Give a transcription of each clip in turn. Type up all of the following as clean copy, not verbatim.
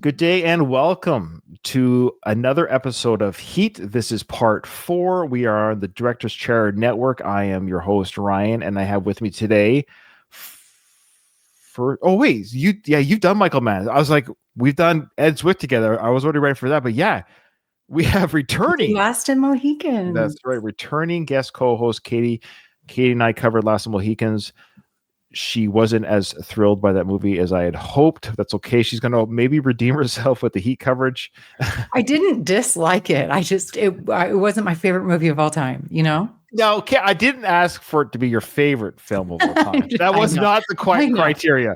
Good day and welcome to another episode of Heat. This is part 4. We are on the Director's Chair Network. I am your host, Ryan, and I have with me today you've done Michael Mann. I was like, we've done Ed Zwick together. I was already ready for that, but yeah, we have returning. Last in Mohicans. That's right. Returning guest co-host Katie. Katie and I covered Last in Mohicans. She wasn't as thrilled by that movie as I had hoped. That's okay. She's going to maybe redeem herself with the Heat coverage. I didn't dislike it. It wasn't my favorite movie of all time, you know? No, okay. I didn't ask for it to be your favorite film of all time. That was not the criteria.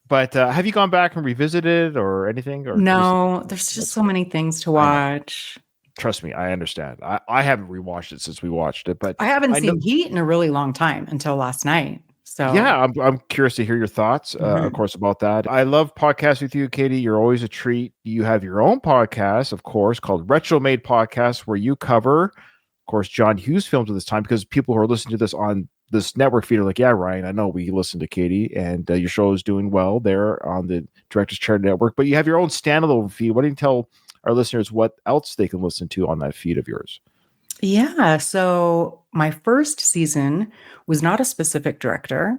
But have you gone back and revisited or anything? Or no, there's just so many things to watch. Trust me, I understand. I haven't rewatched it since we watched it, but I haven't seen Heat in a really long time until last night. So yeah, I'm curious to hear your thoughts, of course, about that. I love podcasts with you, Katie. You're always a treat. You have your own podcast, of course, called RetroMade Podcast, where you cover, of course, John Hughes films at this time, because people who are listening to this on this network feed are like, yeah, Ryan, I know we listen to Katie, and your show is doing well there on the Director's Chair Network. But you have your own standalone feed. Why don't you tell our listeners what else they can listen to on that feed of yours? Yeah. So my first season was not a specific director.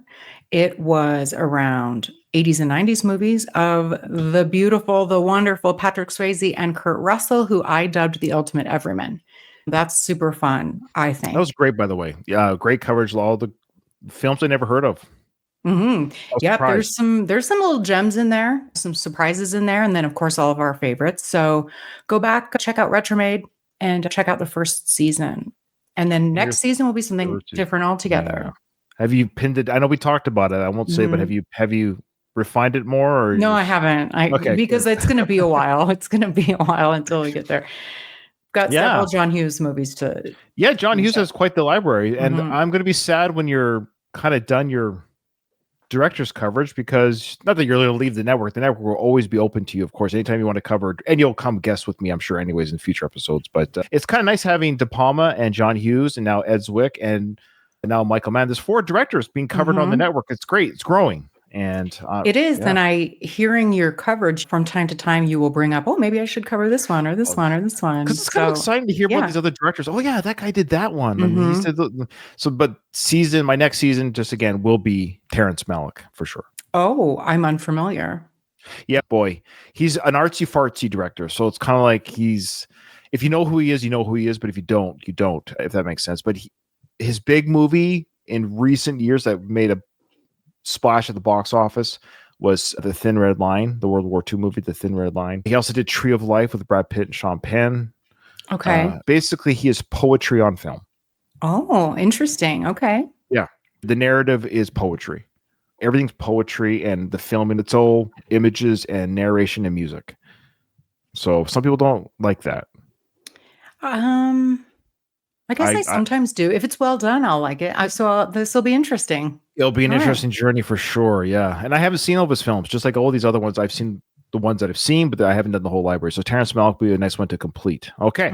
It was around 80s and 90s movies of the beautiful, the wonderful Patrick Swayze and Kurt Russell, who I dubbed the ultimate everyman. That's super fun, I think. That was great, by the way. Yeah, great coverage of all the films I never heard of. Mm-hmm. Yeah, there's some little gems in there, some surprises in there, and then of course all of our favorites. So go back, check out RetroMade, and check out the first season. And then next season will be something different altogether. Yeah. Have you pinned it? I know we talked about it. I won't say, but have you refined it more? Or no, I haven't. Because it's going to be a while. It's going to be a while until we get there. Got several John Hughes movies to. Yeah, John Hughes has quite the library. And I'm going to be sad when you're kind of done your director's coverage, because not that you're going to leave the network will always be open to you, of course, anytime you want to cover, and you'll come guest with me, I'm sure, anyways, in future episodes. But it's kind of nice having De Palma and John Hughes and now Ed Zwick and now Michael Mann. There's 4 directors being covered on the network. It's great. It's growing. And it is. Yeah. And hearing your coverage from time to time, you will bring up, oh, maybe I should cover this one or this one or this one. Because it's kind of exciting to hear about these other directors. Oh yeah, that guy did that one. And he said but my next season, just again, will be Terrence Malick for sure. Oh, I'm unfamiliar. Yeah, boy. He's an artsy fartsy director. So it's kind of like if you know who he is, you know who he is. But if you don't, you don't, if that makes sense. But his big movie in recent years that made a splash at the box office was The Thin Red Line, the World War II movie, The Thin Red Line. He also did Tree of Life with Brad Pitt and Sean Penn. Okay. Basically, he is poetry on film. Oh, interesting. Okay. Yeah. The narrative is poetry. Everything's poetry, and the film in its own images and narration and music. So some people don't like that. I guess I sometimes do. If it's well done, I'll like it. So this will be interesting. It'll be an interesting journey for sure. Yeah. And I haven't seen all of his films, just like all these other ones. I've seen the ones that I've seen, but I haven't done the whole library. So Terrence Malick will be a nice one to complete. Okay.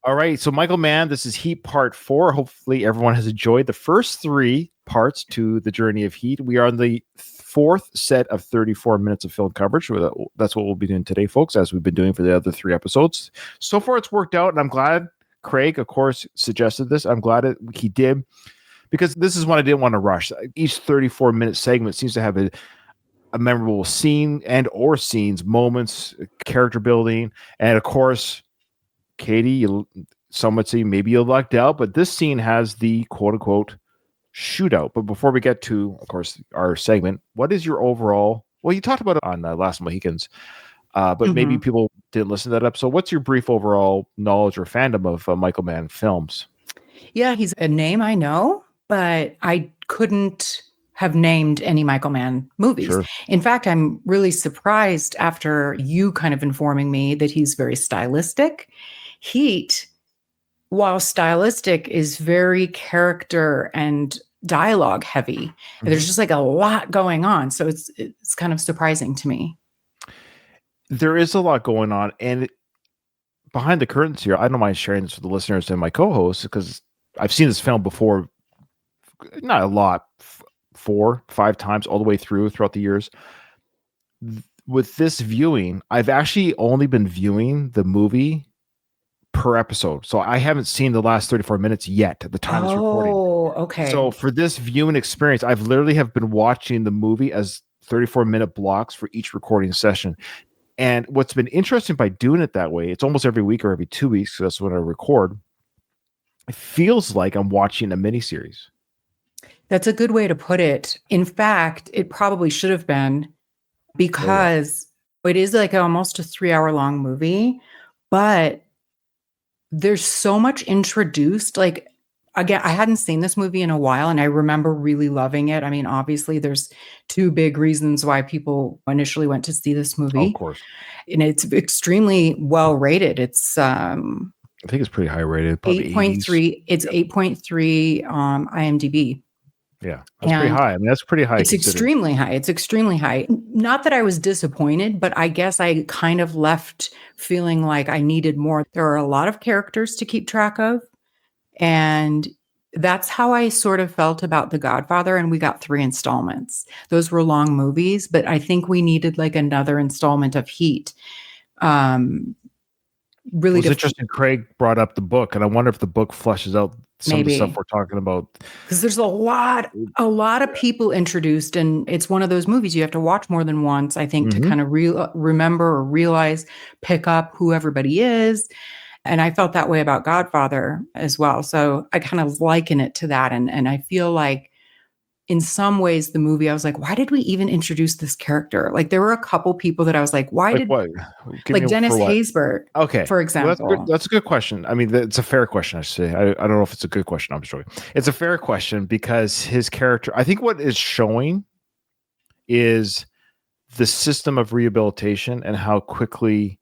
All right. So Michael Mann, this is Heat Part 4. Hopefully everyone has enjoyed the first 3 parts to the journey of Heat. We are on the 4th set of 34 minutes of film coverage. That's what we'll be doing today, folks, as we've been doing for the other 3 episodes. So far it's worked out, and I'm glad Craig, of course, suggested this. I'm glad he did, because this is one I didn't want to rush. Each 34-minute segment seems to have a memorable scene and or scenes, moments, character building. And of course, Katie, some would say maybe you lucked out, but this scene has the quote-unquote shootout. But before we get to, of course, our segment, what is your overall... Well, you talked about it on Last Mohicans, but maybe people didn't listen to that episode. What's your brief overall knowledge or fandom of Michael Mann films? Yeah, he's a name I know, but I couldn't have named any Michael Mann movies. Sure. In fact, I'm really surprised after you kind of informing me that he's very stylistic. Heat, while stylistic, is very character and dialogue heavy. There's just like a lot going on. So it's kind of surprising to me. There is a lot going on, and behind the curtains here, I don't mind sharing this with the listeners and my co-hosts, because I've seen this film before, not a lot, 4-5 times all the way throughout the years. with this viewing, I've actually only been viewing the movie per episode. So I haven't seen the last 34 minutes yet at the time of this recording. Oh, okay. So for this viewing experience, I've literally have been watching the movie as 34-minute blocks for each recording session. And what's been interesting by doing it that way, it's almost every week or every 2 weeks, so that's when I record. It feels like I'm watching a miniseries. That's a good way to put it. In fact, it probably should have been, because it is like almost a 3-hour-long movie, but there's so much introduced. Like, again, I hadn't seen this movie in a while, and I remember really loving it. I mean, obviously, there's 2 big reasons why people initially went to see this movie. Of course. And it's extremely well rated. It's I think it's pretty high rated. 8.3. It's 8.3 IMDb. Yeah, that's pretty high. I mean, that's pretty high. It's extremely high. It's extremely high. Not that I was disappointed, but I guess I kind of left feeling like I needed more. There are a lot of characters to keep track of. And that's how I sort of felt about The Godfather. And we got 3 installments. Those were long movies, but I think we needed like another installment of heat. Really, it's interesting. Craig brought up the book, and I wonder if the book fleshes out some of the stuff we're talking about. Because there's a lot of people introduced, and it's one of those movies you have to watch more than once, I think, to kind of remember or realize, pick up who everybody is. And I felt that way about Godfather as well. So I kind of liken it to that. And I feel like in some ways, the movie, I was like, why did we even introduce this character? Like, there were a couple people that I was like, why did, what? Like Dennis Haysbert, for example. Well, that's a good question. I mean, it's a fair question, I should say. I don't know if it's a good question. I'm sure it's a fair question, because his character, I think what is showing is the system of rehabilitation and how quickly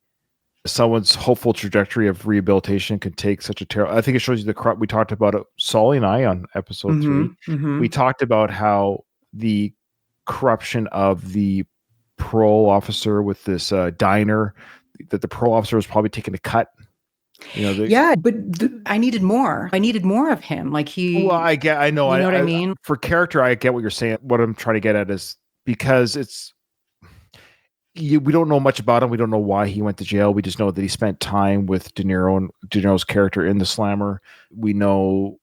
someone's hopeful trajectory of rehabilitation could take such a terrible. I think it shows you the corrupt. We talked about it, Solly and I, on episode 3. We talked about how the corruption of the parole officer with this diner, that the parole officer was probably taking a cut. You know, but I needed more. I needed more of him. Like he. Well, I know. You know what I mean? For character, I get what you're saying. What I'm trying to get at is, because we don't know much about him. We don't know why he went to jail. We just know that he spent time with De Niro and De Niro's character in The Slammer. We know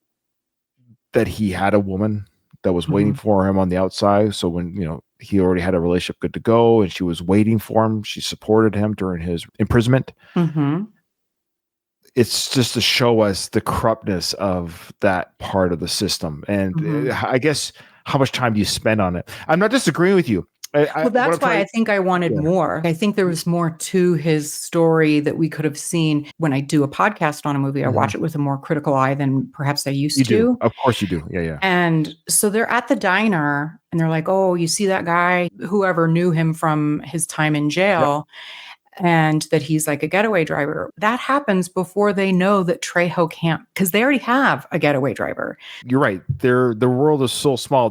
that he had a woman that was waiting for him on the outside. So when, he already had a relationship good to go, and she was waiting for him, she supported him during his imprisonment. It's just to show us the corruptness of that part of the system. And I guess, how much time do you spend on it? I'm not disagreeing with you. Well, that's why I think I wanted more. I think there was more to his story that we could have seen. When I do a podcast on a movie, I watch it with a more critical eye than perhaps I used to. Do. Of course you do. Yeah. And so they're at the diner, and they're like, oh, you see that guy? Whoever knew him from his time in jail, and that he's like a getaway driver. That happens before they know that Trejo can't, because they already have a getaway driver. You're right. The world is so small.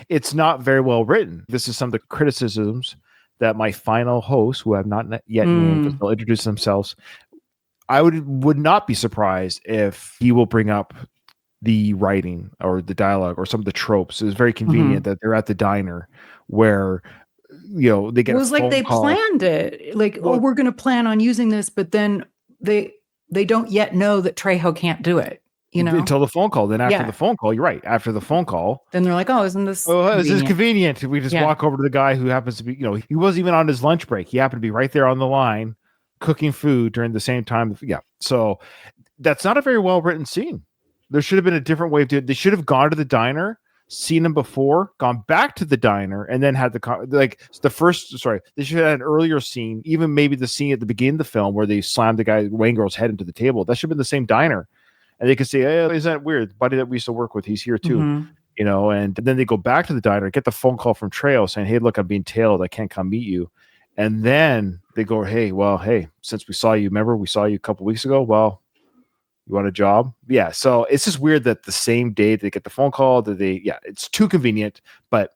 It's not very well written. This is some of the criticisms that my final hosts, who have not yet named, because they'll introduce themselves. I would not be surprised if he will bring up the writing or the dialogue or some of the tropes. It's very convenient that they're at the diner where, they get. It was like they planned it. Like, we're going to plan on using this, but then they don't yet know that Trejo can't do it. Until the phone call. Then after the phone call, you're right. After the phone call, then they're like, "Oh, isn't this? Oh, this is convenient." We just walk over to the guy who happens to be, he wasn't even on his lunch break. He happened to be right there on the line, cooking food during the same time. Yeah. So that's not a very well written scene. There should have been a different way of doing it. They should have gone to the diner, seen him before, gone back to the diner, and then had they should have had an earlier scene, even maybe the scene at the beginning of the film where they slammed the guy Wangro's head into the table. That should have been the same diner. And they could say, hey, isn't that weird? The buddy that we used to work with, he's here too. And then they go back to the diner, get the phone call from Trejo saying, hey, look, I'm being tailed. I can't come meet you. And then they go, hey, since we saw you, remember we saw you a couple weeks ago? Well, you want a job? Yeah. So it's just weird that the same day they get the phone call, it's too convenient. But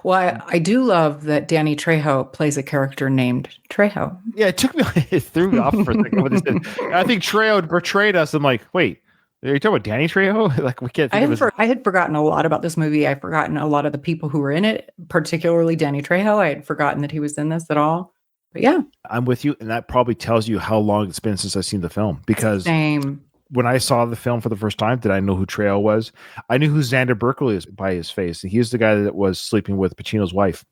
well, I do love that Danny Trejo plays a character named Trejo. Yeah, it threw me off for a second. I think Trejo portrayed us. I'm like, wait, Are you talking about Danny Trejo? Like we can't think of his... I had forgotten a lot about this movie. I'd forgotten a lot of the people who were in it, particularly Danny Trejo. I had forgotten that he was in this at all. But yeah. I'm with you. And that probably tells you how long it's been since I've seen the film. Because when I saw the film for the first time, did I know who Trejo was? I knew who Xander Berkeley is by his face. And he's the guy that was sleeping with Pacino's wife.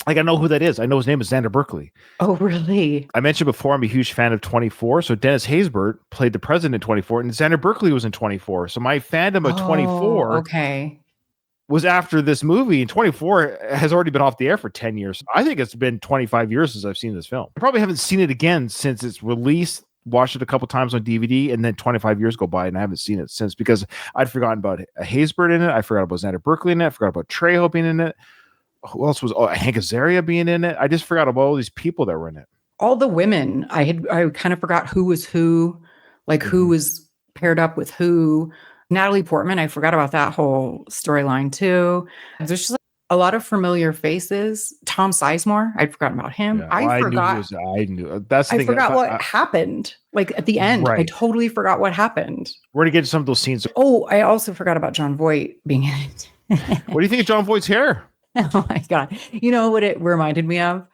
Like, I know who that is. I know his name is Xander Berkeley. Oh, really? I mentioned before, I'm a huge fan of 24. So Dennis Haysbert played the president in 24, and Xander Berkeley was in 24. So my fandom of 24 was after this movie, and 24 has already been off the air for 10 years. I think it's been 25 years since I've seen this film. I probably haven't seen it again since its release. Watched it a couple times on DVD, and then 25 years go by, and I haven't seen it since because I'd forgotten about Haysbert in it. I forgot about Xander Berkeley in it. I forgot about Trejo being in it. Who else was Hank Azaria being in it? I just forgot about all these people that were in it. All the women. I kind of forgot who was who, like who was paired up with who. Natalie Portman, I forgot about that whole storyline too. There's just like a lot of familiar faces. Tom Sizemore, I'd forgotten about him. Yeah, I knew. That's the thing. I forgot what happened. Like at the end, I totally forgot what happened. We're gonna get to some of those scenes. Oh, I also forgot about Jon Voight being in it. What do you think of Jon Voight's hair? Oh my God. You know what it reminded me of?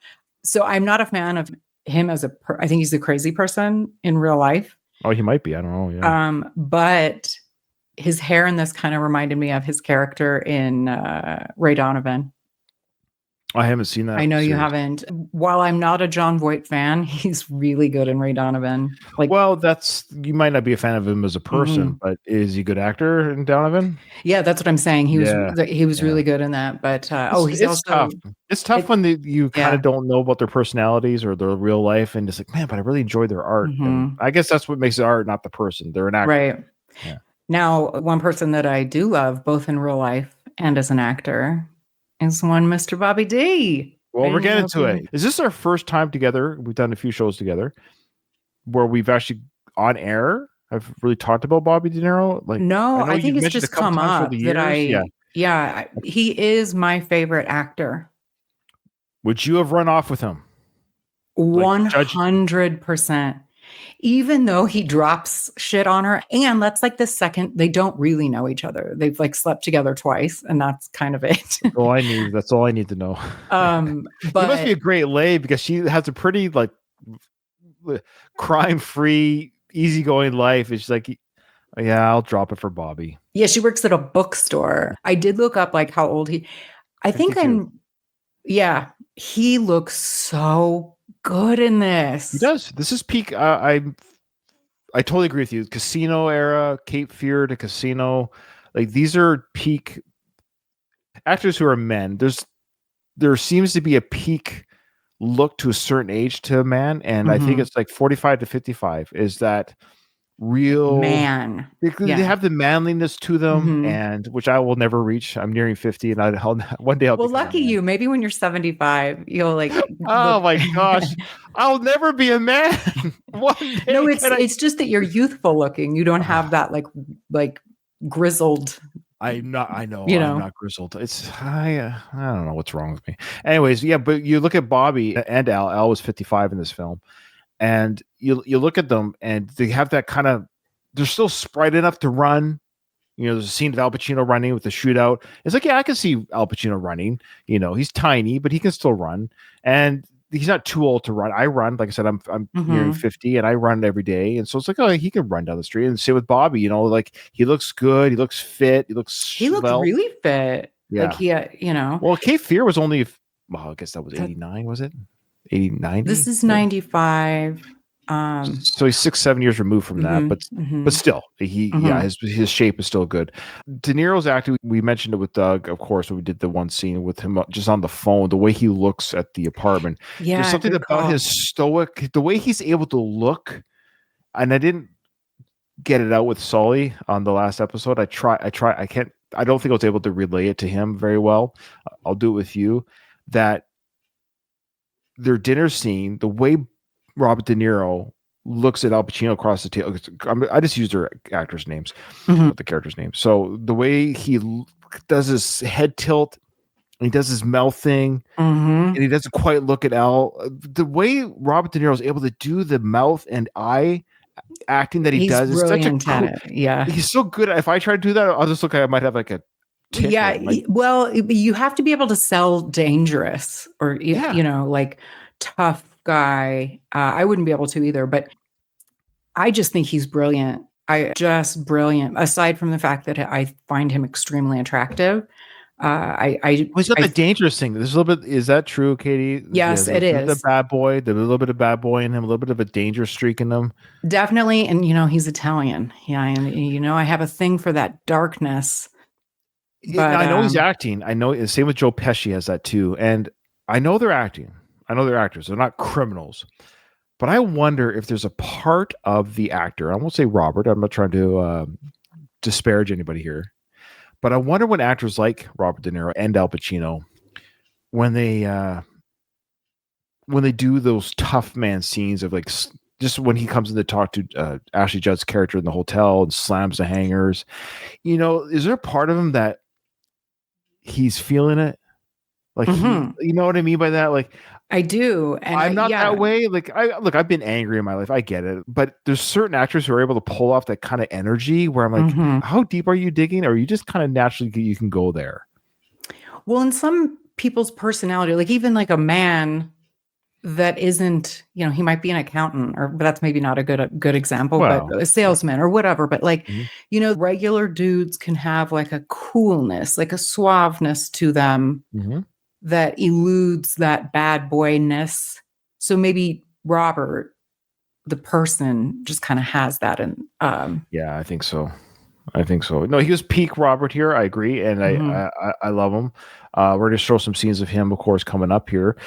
So I'm not a fan of him as I think he's a crazy person in real life. Oh, he might be. I don't know. Yeah. But his hair in this kind of reminded me of his character in Ray Donovan. I haven't seen that. I know you haven't. While I'm not a Jon Voight fan, he's really good in Ray Donovan. Like, well, you might not be a fan of him as a person, but is he a good actor in Donovan? Yeah, that's what I'm saying. He was really good in that. But he's also tough. It's tough when you kind of don't know about their personalities or their real life, and just like, man, but I really enjoy their art. And I guess that's what makes it art, not the person. They're an actor, right? Yeah. Now, one person that I do love, both in real life and as an actor, is one Mr. Bobby D. Well, we're getting to it. Is this our first time together? We've done a few shows together where we've actually on air. I've really talked about Bobby De Niro. Like, no, I think it's just come up that he is my favorite actor. Would you have run off with him? 100%. Even though he drops shit on her, and that's like the second, they don't really know each other. They've like slept together twice, and that's kind of it. That's all I need to know. But he must be a great lay because she has a pretty like crime-free, easygoing life. It's like, yeah, I'll drop it for Bobby. Yeah, she works at a bookstore. I did look up like how old he. He looks so good in this. He does. This is peak. I totally agree with you. Casino era, Cape Fear to Casino, like these are peak actors who are men. There seems to be a peak look to a certain age to a man, and I think it's like 45 to 55 is that real man. They have the manliness to them, and which I will never reach. I'm nearing 50, and one day I'll. Well, lucky you. Maybe when you're 75, you'll like. Oh my gosh, I'll never be a man. One day, no, it's just that you're youthful looking. You don't have that like grizzled. I know. I'm not grizzled. I don't know what's wrong with me. Anyways, yeah, but you look at Bobby and Al. Al was 55 in this film. And you look at them, and they have that kind of. They're still sprite enough to run. There's a scene of Al Pacino running with the shootout. It's like, yeah, I can see Al Pacino running. He's tiny, but he can still run, and he's not too old to run. I run, like I said, I'm nearing 50, and I run every day, and so it's like, oh, he can run down the street. And same with Bobby. Like he looks good, he looks fit, he looks really fit. Yeah, like Well, Cape Fear was only. Well, I guess that was 89, was it? 89. This is 95. So he's 6-7 years removed from that, but still, his shape is still good. De Niro's acting, we mentioned it with Doug, of course, when we did the one scene with him just on the phone, the way he looks at the apartment. Yeah, there's something about his stoic, the way he's able to look, and I didn't get it out with Sully on the last episode. I don't think I was able to relay it to him very well. I'll do it with you. That their dinner scene, the way Robert De Niro looks at Al Pacino across the table. I just use their actors' names, not the characters' names. So the way he does his head tilt, and he does his mouth thing, and he doesn't quite look at Al. The way Robert De Niro is able to do the mouth and eye acting that he does is such a brilliant at it. Yeah. He's so good. If I try to do that, I'll just look like I might have like a tick. Yeah. Well, you have to be able to sell dangerous or, you know, like tough guy. I wouldn't be able to either, but I just think he's brilliant. Brilliant. Aside from the fact that I find him extremely attractive. He's got the dangerous thing. There's a little bit. Is that true, Katie? Yes, it is. The bad boy. There's a little bit of bad boy in him. A little bit of a danger streak in him. Definitely, and you know he's Italian. Yeah, and you know I have a thing for that darkness. But I know he's acting. I know. Same with Joe Pesci has that too. And I know they're acting. I know they're actors. They're not criminals. But I wonder if there's a part of the actor. I won't say Robert. I'm not trying to disparage anybody here. But I wonder when actors like Robert De Niro and Al Pacino, when they do those tough man scenes of like just when he comes in to talk to Ashley Judd's character in the hotel and slams the hangers, you know, is there a part of him that he's feeling it? Like, you know what I mean by that? Like, I do. And I'm not that way. Like, I've been angry in my life. I get it. But there's certain actors who are able to pull off that kind of energy where I'm like, how deep are you digging? Or are you just kind of naturally, you can go there? Well, in some people's personality, like even like a man that isn't, you know, he might be an accountant but that's maybe not a good example, but a salesman or whatever. But like, you know, regular dudes can have like a coolness, like a suaveness to them. That eludes that bad boyness. So maybe Robert, the person, just kind of has that. And yeah, I think so. No, he was peak Robert here. I agree, and I love him. We're going to show some scenes of him, of course, coming up here.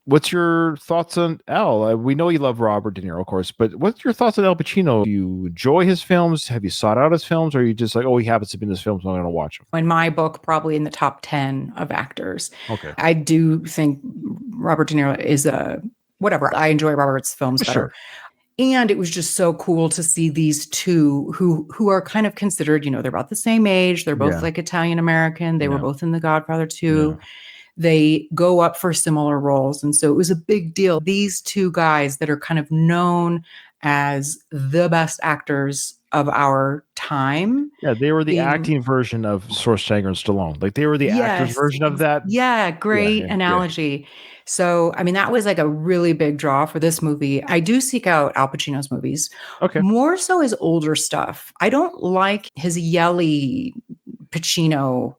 What's your thoughts on Al? We know you love Robert De Niro, of course, but what's your thoughts on Al Pacino? Do you enjoy his films? Have you sought out his films? Or are you just like, oh, he happens to be in this film, so I'm going to watch him? In my book, probably in the top 10 of actors. Okay. I do think Robert De Niro is whatever. I enjoy Robert's films better. Sure. And it was just so cool to see these two who are kind of considered, you know, they're about the same age. They're both like Italian American. They were both in The Godfather too. Yeah. They go up for similar roles. And so it was a big deal. These two guys that are kind of known as the best actors of our time. Yeah, they were the acting version of Schwarzenegger and Stallone. Like they were the actors version of that. Yeah, great analogy. Yeah. So, I mean, that was like a really big draw for this movie. I do seek out Al Pacino's movies. Okay. More so his older stuff. I don't like his yelly Pacino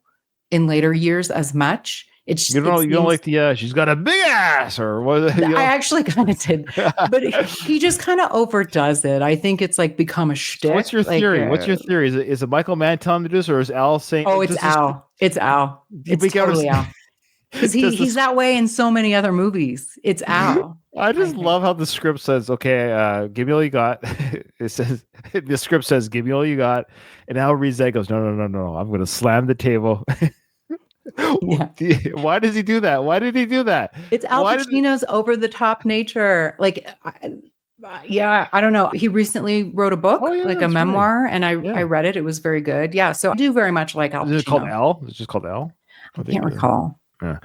in later years as much. You don't like the she's got a big ass or what? I actually kind of did, but he just kind of overdoes it. I think it's like become a shtick. So what's your theory? What's your theory? Is it Michael Mann telling him to do this, or is Al saying? Oh, it's Al. It's Al. It's totally Al. Because he's that way in so many other movies. It's Al. I just love how the script says, "Okay, give me all you got." It says the script says, "Give me all you got," and Al reads that. Goes, "No, I'm going to slam the table." Yeah. Why does he do that? Why did he do that? It's Al Pacino's over-the-top nature. Like, I don't know. He recently wrote a book, like a memoir, and I read it. It was very good. Yeah, so I do very much like Al Pacino. Is it called Al? It's just called Al? I can't recall. Yeah.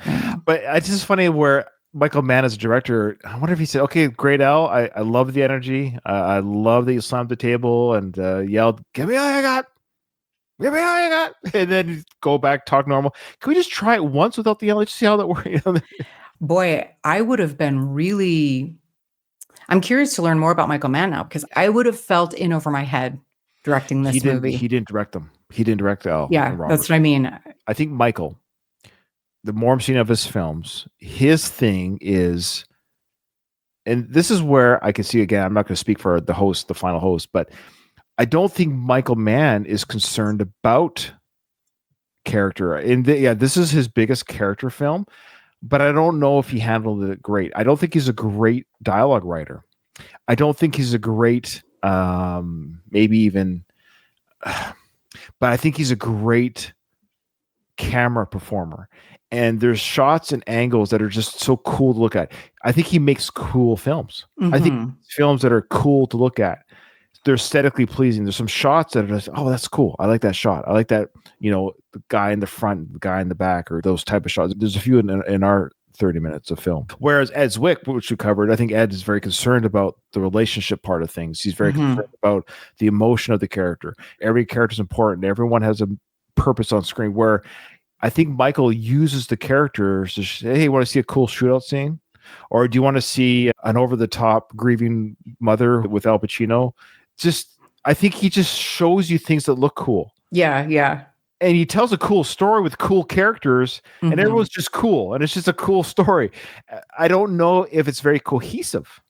But it's just funny where Michael Mann as a director, I wonder if he said, okay, great, Al. I love the energy. I love that you slammed the table and yelled, give me all you got. Give me all you got. And then go back, talk normal. Can we just try it once without the yelling? Just see how that works. Boy, I would have been really... I'm curious to learn more about Michael Mann now, because I would have felt in over my head directing this movie. He didn't direct them. He didn't direct Al. Yeah, that's what I mean. I think Michael, the more I'm seeing of his films, his thing is, and this is where I can see, again, I'm not going to speak for the host, the final host, but I don't think Michael Mann is concerned about character. And this is his biggest character film, but I don't know if he handled it great. I don't think he's a great dialogue writer. I don't think he's a great, maybe even, but I think he's a great camera performer. And there's shots and angles that are just so cool to look at. I think he makes cool films. Mm-hmm. I think films that are cool to look at. They're aesthetically pleasing. There's some shots that are just, oh, that's cool. I like that shot. I like that, the guy in the front, the guy in the back, or those type of shots. There's a few in our 30 minutes of film. Whereas Ed Zwick, which we covered, I think Ed is very concerned about the relationship part of things. He's very concerned about the emotion of the character. Every character is important. Everyone has a purpose on screen, where I think Michael uses the characters to say, hey, want to see a cool shootout scene? Or do you want to see an over-the-top grieving mother with Al Pacino? I think he just shows you things that look cool. Yeah, yeah. And he tells a cool story with cool characters, and everyone's just cool, and it's just a cool story. I don't know if it's very cohesive.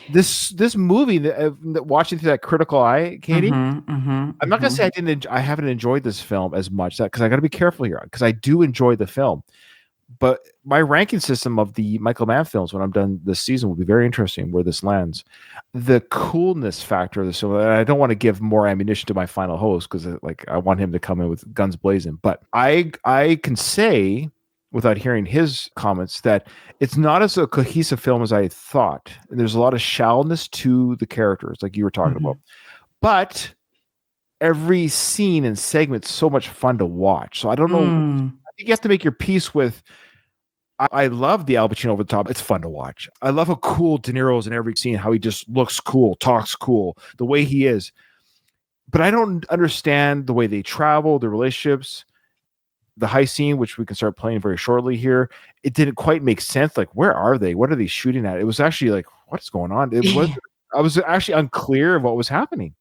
This movie, watching through that critical eye, Katie, I'm not gonna say I haven't enjoyed this film as much, because I got to be careful here, because I do enjoy the film. But my ranking system of the Michael Mann films when I'm done this season will be very interesting where this lands. The coolness factor of this film, and I don't want to give more ammunition to my final host, because I want him to come in with guns blazing. But I can say, without hearing his comments, that it's not as a cohesive film as I thought. And there's a lot of shallowness to the characters, like you were talking about. But every scene and segment's so much fun to watch. So I don't know. I think you have to make your peace with. I love the Al Pacino over the top. It's fun to watch. I love how cool De Niro is in every scene, how he just looks cool, talks cool, the way he is. But I don't understand the way they travel, the relationships, the heist scene, which we can start playing very shortly here. It didn't quite make sense. Like, where are they? What are they shooting at? It was actually like, what's going on? I was actually unclear of what was happening.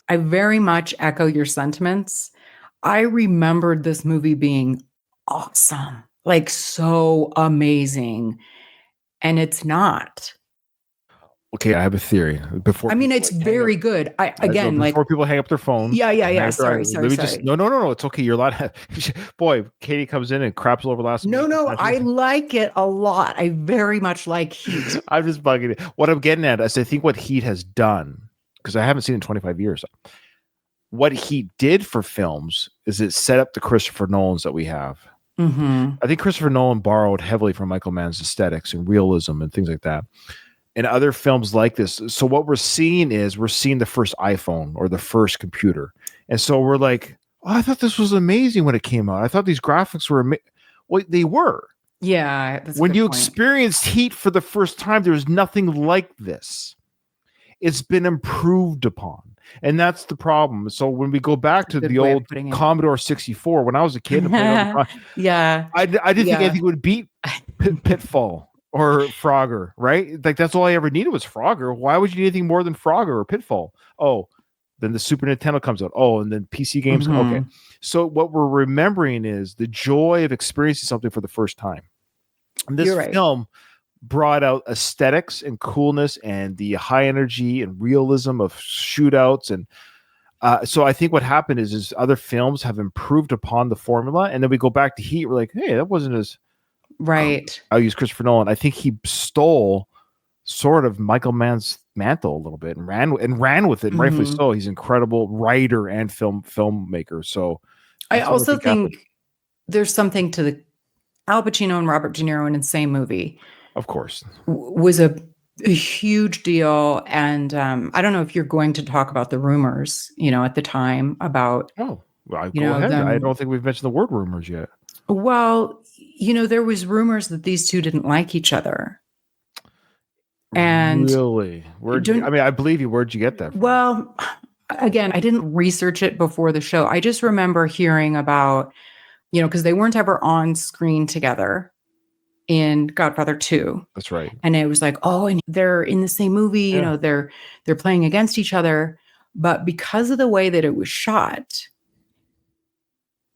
I very much echo your sentiments. I remembered this movie being awesome. Like, so amazing, and it's not. Okay, I have a theory. It's very good. Before people hang up their phones. Yeah. Sorry. No. It's okay. You're allowed. Boy, Katie comes in and craps all over last. No. I like it a lot. I very much like Heat. I'm just bugging it. What I'm getting at is, I think what Heat has done, because I haven't seen it in 25 years. What Heat did for films is it set up the Christopher Nolans that we have. I think Christopher Nolan borrowed heavily from Michael Mann's aesthetics and realism and things like that, and other films like this. So what we're seeing the first iPhone or the first computer, and so we're like, oh, I thought this was amazing when it came out. I thought these graphics were well, they were. Yeah. When you experienced Heat for the first time, there was nothing like this. It's been improved upon. And that's the problem. So when we go back to the old Commodore 64, when I was a kid, I didn't think anything would beat Pitfall or Frogger, right? Like, that's all I ever needed was Frogger. Why would you need anything more than Frogger or Pitfall? Oh, then the Super Nintendo comes out. Oh, and then PC games. Okay. So what we're remembering is the joy of experiencing something for the first time. And this film brought out aesthetics and coolness and the high energy and realism of shootouts. And so I think what happened is other films have improved upon the formula. And then we go back to Heat. We're like, hey, that wasn't as right. I'll use Christopher Nolan. I think he stole sort of Michael Mann's mantle a little bit and ran with it. And rightfully so. He's an incredible writer and filmmaker. So I also think there's something to the Al Pacino and Robert De Niro in the same movie. Of course, was a huge deal. And I don't know if you're going to talk about the rumors, at the time about. Oh, well, go ahead. I don't think we've mentioned the word rumors yet. Well, there was rumors that these two didn't like each other. And really, I believe you. Where'd you get that from? Well, again, I didn't research it before the show. I just remember hearing about, because they weren't ever on screen together in Godfather 2. That's right. And it was like, oh, and they're in the same movie, they're playing against each other. But because of the way that it was shot,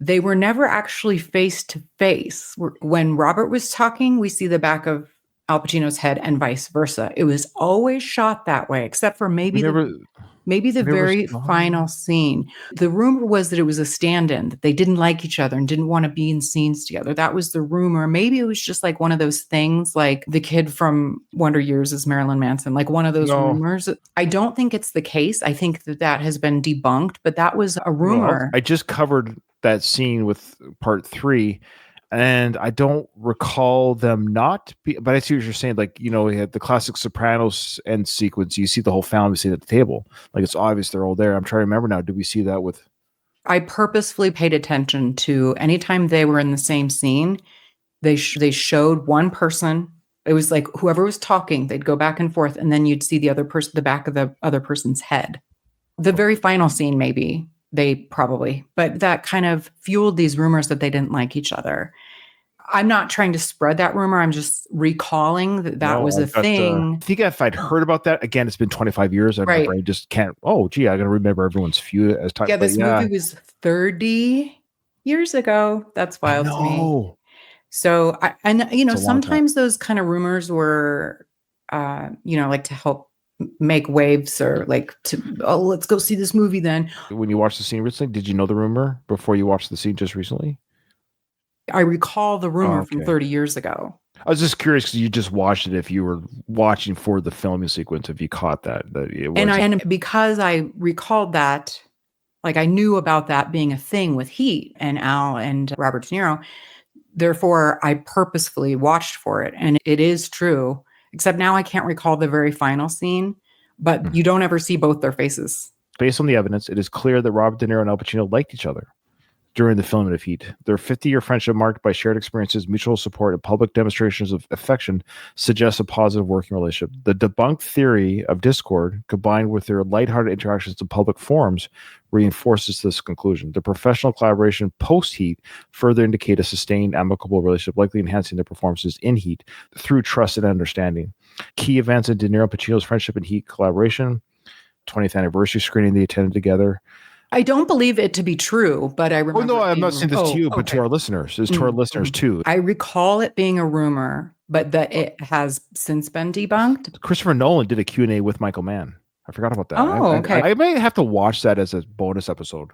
they were never actually face to face. When Robert was talking, we see the back of Al Pacino's head and vice versa. It was always shot that way, except for maybe the very final scene. The rumor was that it was a stand-in, that they didn't like each other and didn't want to be in scenes together. That was the rumor. Maybe it was just like one of those things, like the kid from Wonder Years is Marilyn Manson, like one of those rumors. I don't think it's the case. I think that has been debunked, but that was a rumor. I just covered that scene with part 3. And I don't recall them but I see what you're saying. Like, we had the classic Sopranos end sequence. You see the whole family sitting at the table. Like, it's obvious they're all there. I'm trying to remember now. Did we see that with? I purposefully paid attention to anytime they were in the same scene, They showed one person. It was like whoever was talking, they'd go back and forth, and then you'd see the other person, the back of the other person's head. The very final scene, maybe but that kind of fueled these rumors that they didn't like each other. I'm not trying to spread that rumor. I'm just recalling that was a thing. I think if I'd heard about that, again, it's been 25 years. And my brain just can't, I got to remember everyone's feud as time. Yeah, this movie was 30 years ago. That's wild to me. So, sometimes those kind of rumors were, like to help make waves or like let's go see this movie then. When you watched the scene recently, did you know the rumor before you watched the scene just recently? I recall the rumor from 30 years ago. I was just curious because you just watched it. If you were watching for the filming sequence, if you caught that it was. And because I recalled that, like I knew about that being a thing with Heat and Al and Robert De Niro. Therefore, I purposefully watched for it. And it is true, except now I can't recall the very final scene, but you don't ever see both their faces. Based on the evidence, it is clear that Robert De Niro and Al Pacino liked each other during the filming of Heat. Their 50-year friendship, marked by shared experiences, mutual support, and public demonstrations of affection, suggests a positive working relationship. The debunked theory of discord, combined with their lighthearted interactions in public forums, reinforces this conclusion. The professional collaboration post-Heat further indicate a sustained, amicable relationship, likely enhancing their performances in Heat through trust and understanding. Key events in De Niro and Pacino's friendship and Heat collaboration, 20th anniversary screening they attended together. I don't believe it to be true, but I remember. Oh, no, I'm not saying this to you, but to our listeners. It's to our listeners, too. I recall it being a rumor, but that it has since been debunked. Christopher Nolan did a Q&A with Michael Mann. I forgot about that. Oh, okay. I might have to watch that as a bonus episode.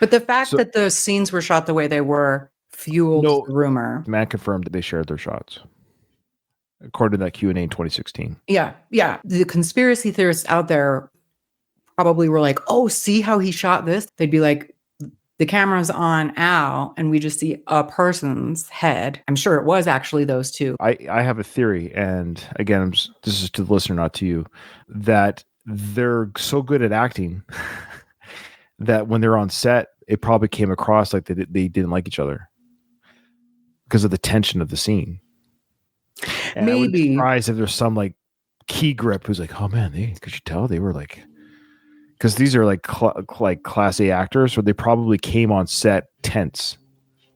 But the fact that the scenes were shot the way they were fueled the rumor. Mann confirmed that they shared their shots, according to that Q&A in 2016. Yeah. The conspiracy theorists out there probably were like, oh, see how he shot this? They'd be like, the camera's on Al and we just see a person's head. I'm sure it was actually those two. I have a theory, and again, this is to the listener, not to you, that they're so good at acting that when they're on set, it probably came across like they didn't like each other because of the tension of the scene. And maybe I would be surprised if there's some like key grip who's like, oh man, could you tell they were like, because these are like class A actors, so they probably came on set tense,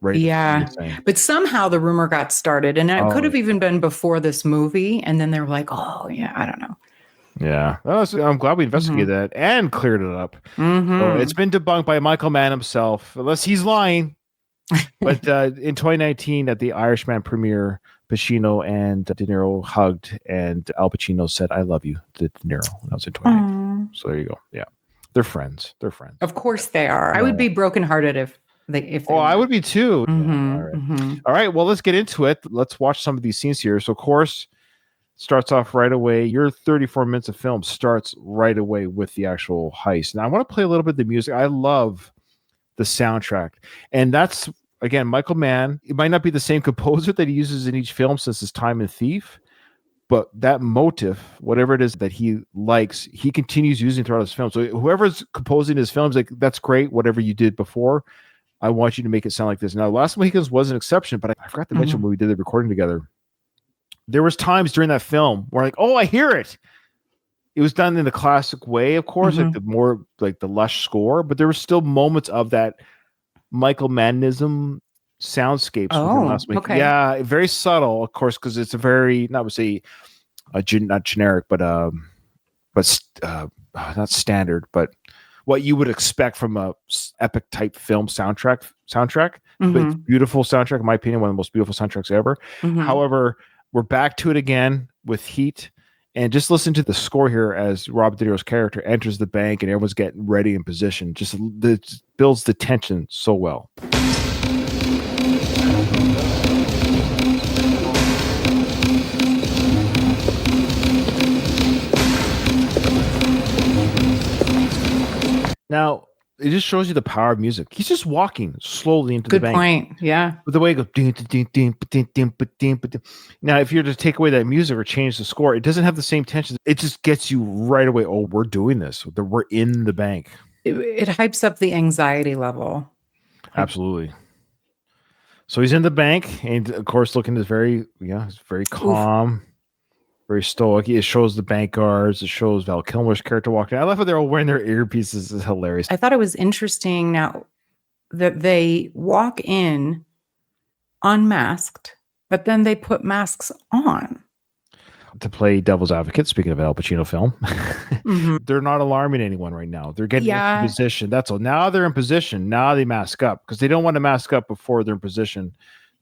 right? Yeah, but somehow the rumor got started, and it could have even been before this movie, and then they were like, "Oh, yeah, I don't know." Yeah, I'm glad we investigated that and cleared it up. So it's been debunked by Michael Mann himself, unless he's lying. But in 2019, at the Irishman premiere, Pacino and De Niro hugged, and Al Pacino said, "I love you," to De Niro. That was in 2019. So there you go. Yeah, they're friends. Of course they are. I would be brokenhearted if they. I would be too. All right. Well, let's get into it. Let's watch some of these scenes here. So, of course, starts off right away. Your 34 minutes of film starts right away with the actual heist. Now, I want to play a little bit of the music. I love the soundtrack, and that's again Michael Mann. It might not be the same composer that he uses in each film since his time in Thief. But that motive, whatever it is that he likes, he continues using throughout his film. So whoever's composing his films, like, that's great. Whatever you did before, I want you to make it sound like this. Now, Last Mohicans was an exception, but I forgot to mention when we did the recording together. There was times during that film where like, oh, I hear it. It was done in the classic way, of course, like the more like the lush score, but there were still moments of that Michael Mannism soundscapes. Okay. Yeah, very subtle, of course, because it's a very not generic, but not standard, but what you would expect from a epic type film soundtrack. But it's beautiful soundtrack, in my opinion, one of the most beautiful soundtracks ever. However, we're back to it again with Heat, and just listen to the score here as Robert De Niro's character enters the bank and everyone's getting ready in position. Just builds the tension so well. Now, it just shows you the power of music. He's just walking slowly into the bank. Good point. Yeah. But the way it goes. Now, if you're to take away that music or change the score, it doesn't have the same tension. It just gets you right away. Oh, we're doing this. We're in the bank. It hypes up the anxiety level. Absolutely. So he's in the bank, and of course, looking is very calm. Oof. Very stoic. It shows the bank guards. It shows Val Kilmer's character walking. I love how they're all wearing their earpieces. It's hilarious. I thought it was interesting now that they walk in unmasked, but then they put masks on. To play devil's advocate, speaking of Al Pacino film, they're not alarming anyone right now. They're getting into position. That's all. Now they're in position. Now they mask up because they don't want to mask up before they're in position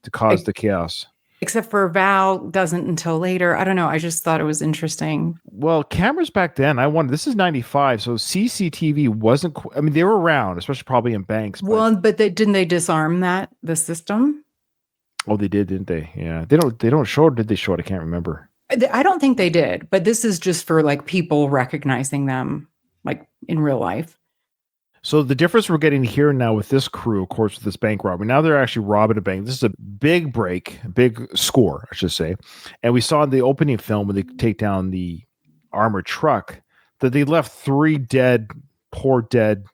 to cause the chaos. Except for Val doesn't until later. I don't know. I just thought it was interesting. Well, cameras back then, this is 95, so CCTV wasn't, they were around, especially probably in banks. But didn't they disarm the system? Oh, they did, didn't they? Yeah. They don't show it. Did they show it? I can't remember. I don't think they did, but this is just for like people recognizing them like in real life. So the difference we're getting here now with this crew, of course, with this bank robbery, now they're actually robbing a bank. This is a big big score, I should say. And we saw in the opening film when they take down the armored truck that they left 3 poor dead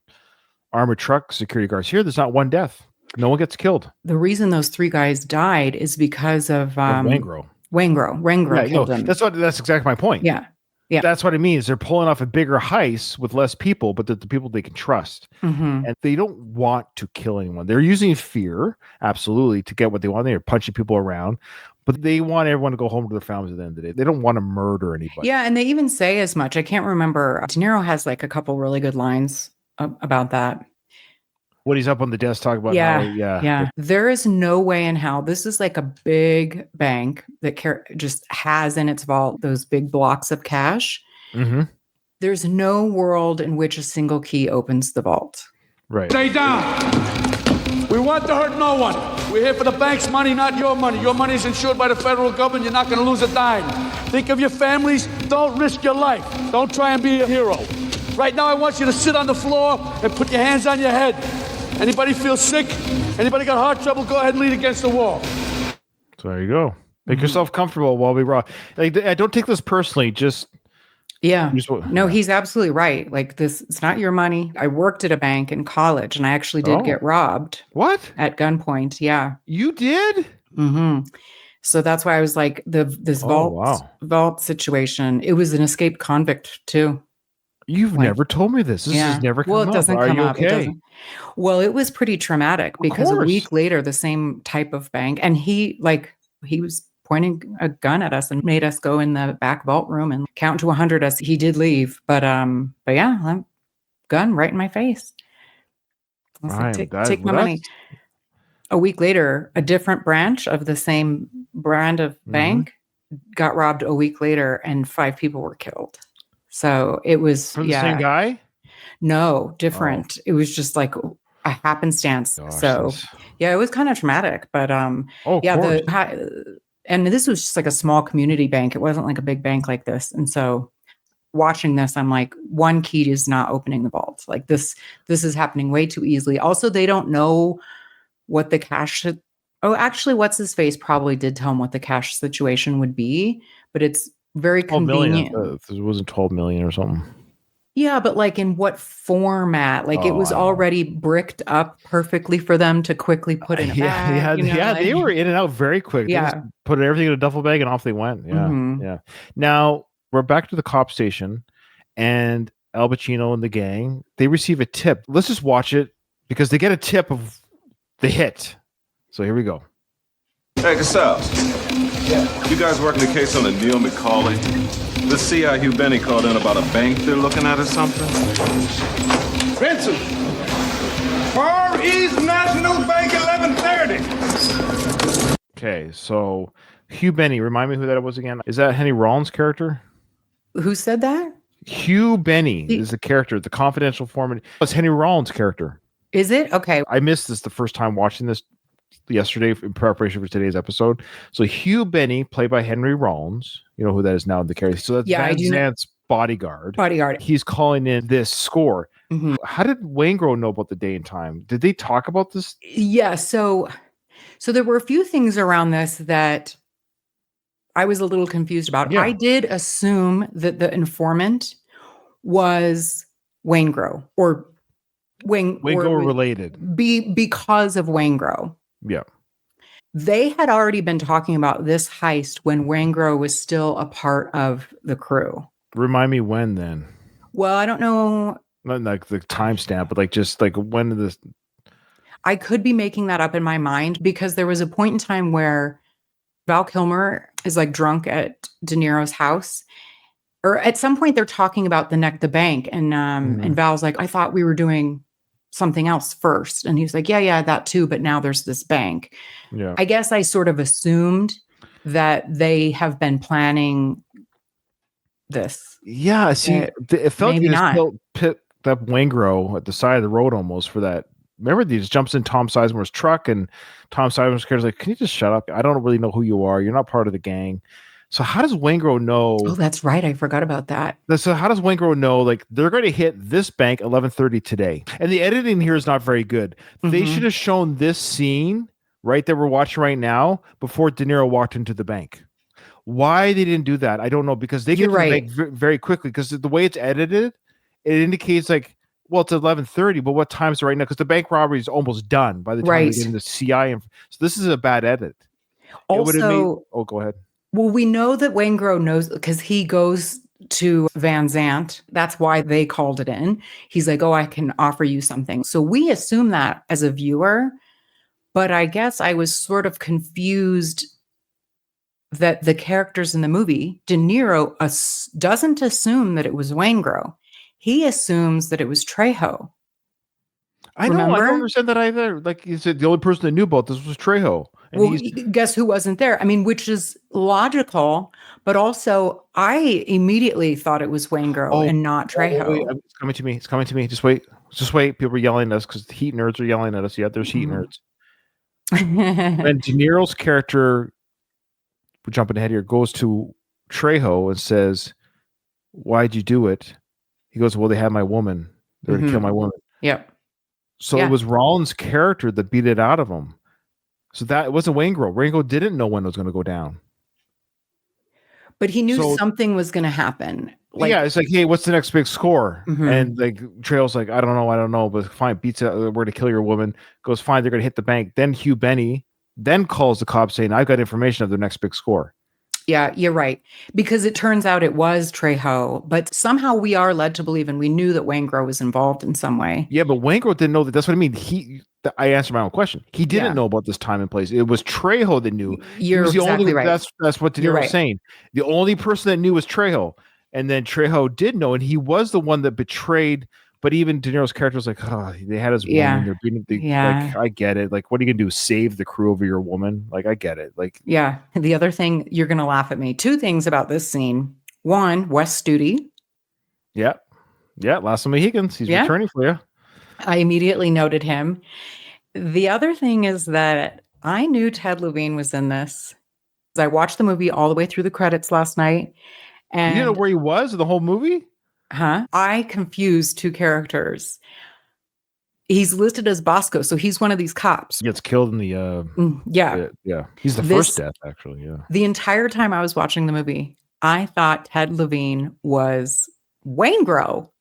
armored truck security guards. Here, there's not one death. No one gets killed. The reason those 3 guys died is because of Wangro. Wangro killed him. That's exactly my point. Yeah. That's what it means. They're pulling off a bigger heist with less people, but the people they can trust. And they don't want to kill anyone. They're using fear, absolutely, to get what they want. They're punching people around, but they want everyone to go home to their families at the end of the day. They don't want to murder anybody. Yeah, and they even say as much. I can't remember. De Niro has like a couple really good lines about that. When he's up on the desk talking about yeah. There is no way in hell. This is like a big bank that just has in its vault those big blocks of cash. There's no world in which a single key opens the vault. Right. Stay down. We want to hurt no one. We're here for the bank's money, not your money. Your money is insured by the federal government. You're not going to lose a dime. Think of your families. Don't risk your life. Don't try and be a hero. Right now, I want you to sit on the floor and put your hands on your head. Anybody feel sick? Anybody got heart trouble? Go ahead and lean against the wall. So there you go. Make yourself comfortable while we rock. Like, I don't take this personally. No, he's absolutely right. Like this, it's not your money. I worked at a bank in college, and I actually did get robbed. What? At gunpoint? Yeah. You did? So that's why I was like this vault situation. It was an escaped convict too. You've never told me this. This has never come up. Well, it doesn't come up. Okay? Well, it was pretty traumatic because a week later, the same type of bank, and he was pointing a gun at us and made us go in the back vault room and count to 100 us. He did leave, but yeah, gun right in my face. I was like, take my money. A week later, a different branch of the same brand of bank got robbed a week later, and 5 people were killed. So it was from the same guy? No, different. It was just like a happenstance. Gosh, so it was kind of traumatic, but and this was just like a small community bank. It wasn't like a big bank like this. And so watching this, I'm like, one key is not opening the vault. Like this is happening way too easily. Also, they don't know what the cash should. Oh, actually, what's his face probably did tell him what the cash situation would be, but it's very convenient. It wasn't 12 million or something. Yeah, but like in what format? Like it was already bricked up perfectly for them to quickly put in a bag. They were in and out very quick. Yeah. They just put everything in a duffel bag and off they went. Yeah, yeah. Now we're back to the cop station, and Al Pacino and the gang, they receive a tip. Let's just watch it because they get a tip of the hit. So here we go. Hey, Casal. Yeah. You guys working the case on the Neil McCauley? This CI Hugh Benny called in about a bank they're looking at or something? Vincent! Far East National Bank 1130. Okay, so Hugh Benny, remind me who that was again. Is that Henry Rollins' character? Who said that? Hugh Benny is the character, the confidential informant. It's Henry Rollins' character. Is it? Okay. I missed this the first time watching this yesterday in preparation for today's episode. So Hugh Benny, played by Henry Rollins, you know who that is now in the character. So that's Van Zant's bodyguard. He's calling in this score. How did Wangro know about the day and time? Did they talk about this? Yeah. So there were a few things around this that I was a little confused about. Yeah. I did assume that the informant was Wangro or Wangro related. Because of Wangro. Yeah. They had already been talking about this heist when Wangro was still a part of the crew. Remind me when then? Well, I don't know. Not like the timestamp, but like just like when did this? I could be making that up in my mind because there was a point in time where Val Kilmer is like drunk at De Niro's house. Or at some point they're talking about the bank. And Val's like, I thought we were doing something else first. And he was like, yeah, that too. But now there's this bank. Yeah. I guess I sort of assumed that they have been planning this. Yeah. See, it felt maybe like not. Picked up Wangro at the side of the road almost for that. Remember, he just jumps in Tom Sizemore's truck and Tom Sizemore's character's like, can you just shut up? I don't really know who you are. You're not part of the gang. So how does Wangro know? Oh, that's right. I forgot about that. So how does Wangro know, like, they're going to hit this bank 11:30 today? And the editing here is not very good. They should have shown this scene, right, that we're watching right now before De Niro walked into the bank. Why they didn't do that, I don't know, because they get to the bank very quickly, because the way it's edited, it indicates, like, well, it's 11:30, but what time is it right now? Because the bank robbery is almost done by the time we get into CI. So this is a bad edit. Also, go ahead. Well, we know that Wangro knows because he goes to Van Zandt. That's why they called it in. He's like, oh, I can offer you something. So we assume that as a viewer, but I guess I was sort of confused that the characters in the movie, De Niro doesn't assume that it was Wangro. He assumes that it was Trejo. I don't understand that either. Like you said, the only person that knew about this was Trejo. And well, guess who wasn't there? I mean, which is logical, but also I immediately thought it was Wangro and not Trejo. Wait, it's coming to me. It's coming to me. Just wait. People are yelling at us because the heat nerds are yelling at us. Yeah, there's heat nerds. And De Niro's character, we're jumping ahead here, goes to Trejo and says, why'd you do it? He goes, well, they had my woman. They're going to kill my woman. Yep. So it was Rollins' character that beat it out of him. So that it wasn't Wangro. Wangro didn't know when it was going to go down. But he knew something was going to happen. Like, yeah, it's like, hey, what's the next big score? And like Trail's like, I don't know, but fine, beats it. We're going to kill your woman. Goes, fine, they're going to hit the bank. Then Hugh Benny then calls the cops saying, I've got information of their next big score. Yeah, you're right. Because it turns out it was Trejo, but somehow we are led to believe, and we knew that Wangro was involved in some way. Yeah, but Wangro didn't know that. That's what I mean. I answered my own question. He didn't know about this time and place. It was Trejo that knew. You're exactly right. That's what De Niro was saying. The only person that knew was Trejo. And then Trejo did know, and he was the one that betrayed. But even De Niro's character was like, oh, they had his woman. They're beating like, I get it. Like, what are you gonna do? Save the crew over your woman? Like, I get it. Like, yeah. The other thing, you're gonna laugh at me. Two things about this scene. One, Wes Studi. Yeah. Last of Mohicans. He's returning for you. I immediately noted him. The other thing is that I knew Ted Levine was in this. I watched the movie all the way through the credits last night. And you didn't know where he was in the whole movie? I confused two characters. He's listed as Bosco, so he's one of these cops. He gets killed in the yeah. He's the first death, actually. Yeah. The entire time I was watching the movie, I thought Ted Levine was Wangro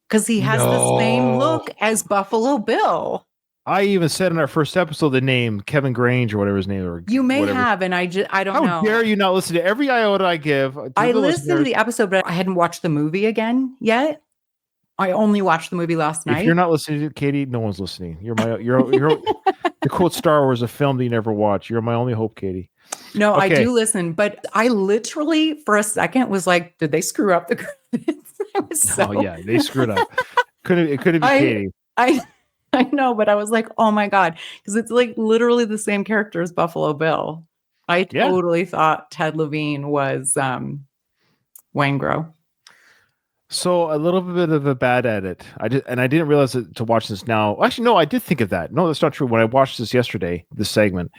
because he has the same look as Buffalo Bill. I even said in our first episode the name Kevin Grange or whatever his name. Or you may have, and I don't know. How dare you not listen to every iota I give? I listened to the episode, but I hadn't watched the movie again yet. I only watched the movie last night. If you're not listening to Katie, no one's listening. You're the quote Star Wars, a film that you never watch. You're my only hope, Katie. No, okay. I do listen, but I literally for a second was like, did they screw up the credits? Oh yeah, they screwed up. It couldn't be Katie. I know, but I was like, oh my God, because it's like literally the same character as Buffalo Bill. I totally thought Ted Levine was Wangro. So a little bit of a bad edit. I didn't realize it to watch this now. Actually, no, I did think of that. No, that's not true. When I watched this yesterday, this segment,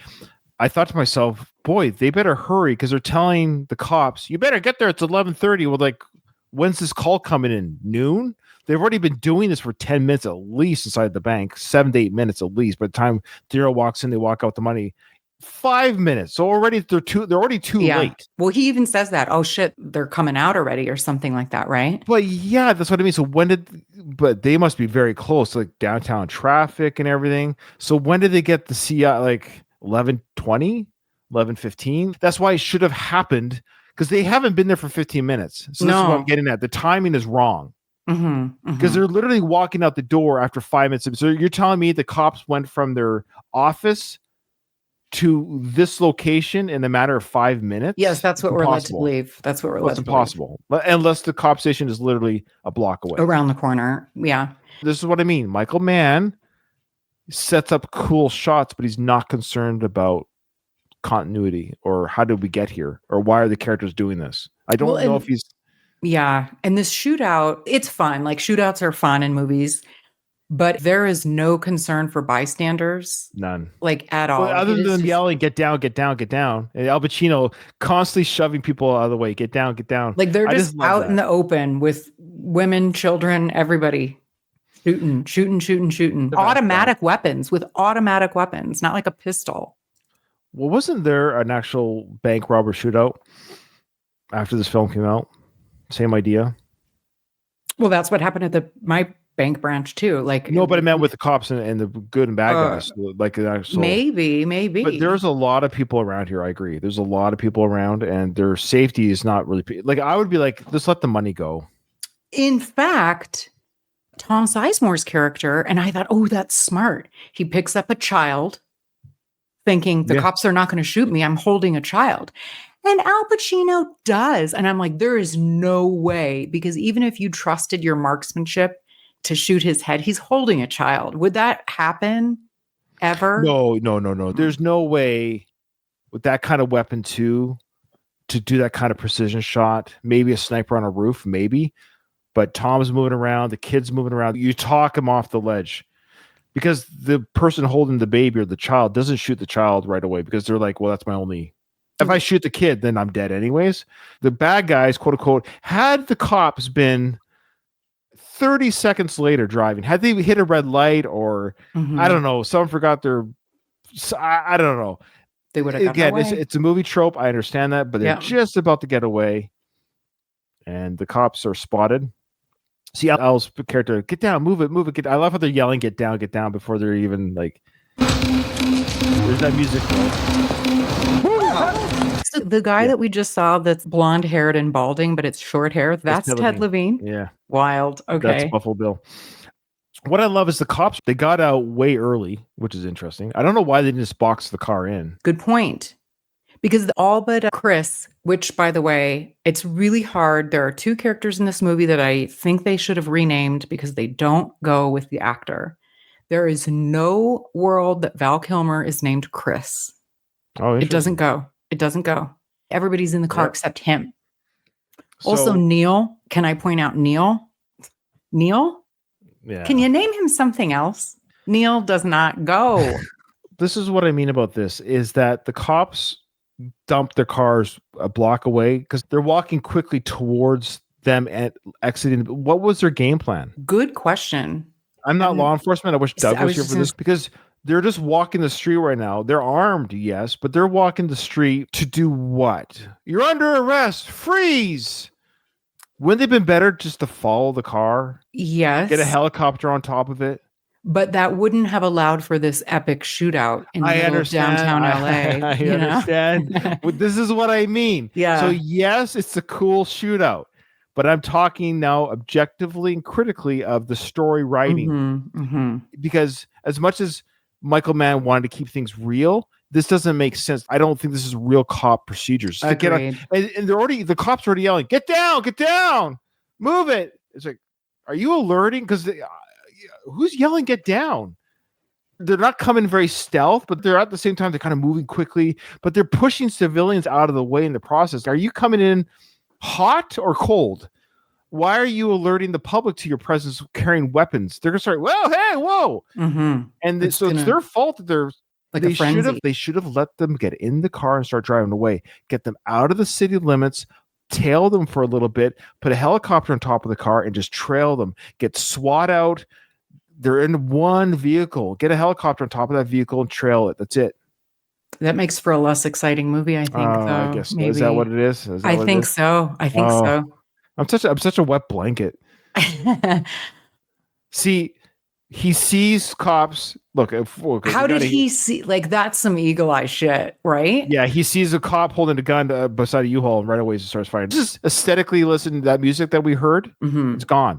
I thought to myself, boy, they better hurry because they're telling the cops, you better get there. It's 11:30. Well, like, when's this call coming in? Noon? They've already been doing this for 10 minutes at least inside the bank, 7 to 8 minutes at least. By the time Niro walks in, they walk out the money. 5 minutes. So already they're already too late. Well, he even says that. Oh shit, they're coming out already, or something like that, right? But yeah, that's what I mean. So but they must be very close, like downtown traffic and everything. So when did they get the CI? Like, 11:20, 11:15. That's why it should have happened, because they haven't been there for 15 minutes. So this is what I'm getting at. The timing is wrong. Because they're literally walking out the door after 5 minutes. So you're telling me the cops went from their office to this location in a matter of 5 minutes? Yes, that's what we're led to believe. That's what we're led to believe. It's impossible. Unless the cop station is literally a block away. Around the corner. Yeah. This is what I mean. Michael Mann sets up cool shots, but he's not concerned about continuity or how did we get here or why are the characters doing this. I don't know if he's... Yeah. And this shootout, it's fun. Like shootouts are fun in movies, but there is no concern for bystanders. None. Like at all. Well, other than them yelling, get down, get down, get down. And Al Pacino constantly shoving people out of the way. Get down, get down. Like they're just out in the open with women, children, everybody. Shooting. Automatic weapons, not like a pistol. Well, wasn't there an actual bank robber shootout after this film came out? Same idea. Well, that's what happened at my bank branch too. Like no, but I meant with the cops and the good and bad guys. Like an actual, maybe. But there's a lot of people around here. I agree. There's a lot of people around, and their safety is not really like. I would be like, let's let the money go. In fact, Tom Sizemore's character, and I thought, oh, that's smart. He picks up a child, thinking the cops are not going to shoot me. I'm holding a child. And Al Pacino does. And I'm like, there is no way, because even if you trusted your marksmanship to shoot his head, he's holding a child. Would that happen ever? No. There's no way with that kind of weapon to do that kind of precision shot. Maybe a sniper on a roof, maybe. But Tom's moving around, the kid's moving around. You talk him off the ledge because the person holding the baby or the child doesn't shoot the child right away because they're like, well, that's my only... If I shoot the kid, then I'm dead anyways. The bad guys, quote unquote, had the cops been 30 seconds later driving, had they hit a red light or I don't know, someone forgot their... I don't know. They would have Again, it's a movie trope. I understand that, but they're just about to get away. And the cops are spotted. See Al's character, get down, move it. I love how they're yelling, get down, before they're even like... There's that music. So the guy that we just saw that's blonde haired and balding, but it's short hair, that's Ted Levine. Yeah. Wild. Okay. That's Buffalo Bill. What I love is the cops, they got out way early, which is interesting. I don't know why they didn't just box the car in. Good point. Because all but Chris, which by the way, it's really hard. There are two characters in this movie that I think they should have renamed because they don't go with the actor. There is no world that Val Kilmer is named Chris. Oh, it doesn't go. Everybody's in the car except him. Also, Neil. Can I point out Neil? Neil? Yeah. Can you name him something else? Neil does not go. This is what I mean about this, is that the cops dump their cars a block away because they're walking quickly towards them and exiting. What was their game plan? Good question. I'm not law enforcement. I wish Doug was here for this because they're just walking the street right now. They're armed, yes, but they're walking the street to do what? You're under arrest. Freeze. Wouldn't it have been better just to follow the car? Yes. Get a helicopter on top of it? But that wouldn't have allowed for this epic shootout in the middle of downtown LA. I understand. This is what I mean. Yeah. So yes, it's a cool shootout, but I'm talking now objectively and critically of the story writing. Because as much as Michael Mann wanted to keep things real, this doesn't make sense. I don't think this is real cop procedures. Agreed. And the cops are already yelling, get down, move it. It's like, are you alerting? Because who's yelling, get down? They're not coming very stealth, but they're at the same time, they're kind of moving quickly, but they're pushing civilians out of the way in the process. Are you coming in hot or cold? Why are you alerting the public to your presence carrying weapons? They're going to start, well, hey, whoa. And it's their fault that they should have let them get in the car and start driving away, get them out of the city limits, tail them for a little bit, put a helicopter on top of the car and just trail them, get SWAT out. They're in one vehicle, get a helicopter on top of that vehicle and trail it. That's it. That makes for a less exciting movie, I think. I guess. Maybe. Is that what it is? I think so. I'm such a wet blanket. See, He sees cops. Look, how did he see? Like, that's some eagle eye shit, right? Yeah, he sees a cop holding a gun beside a U-Haul, and right away he starts firing. Just aesthetically, listen to that music that we heard. It's gone.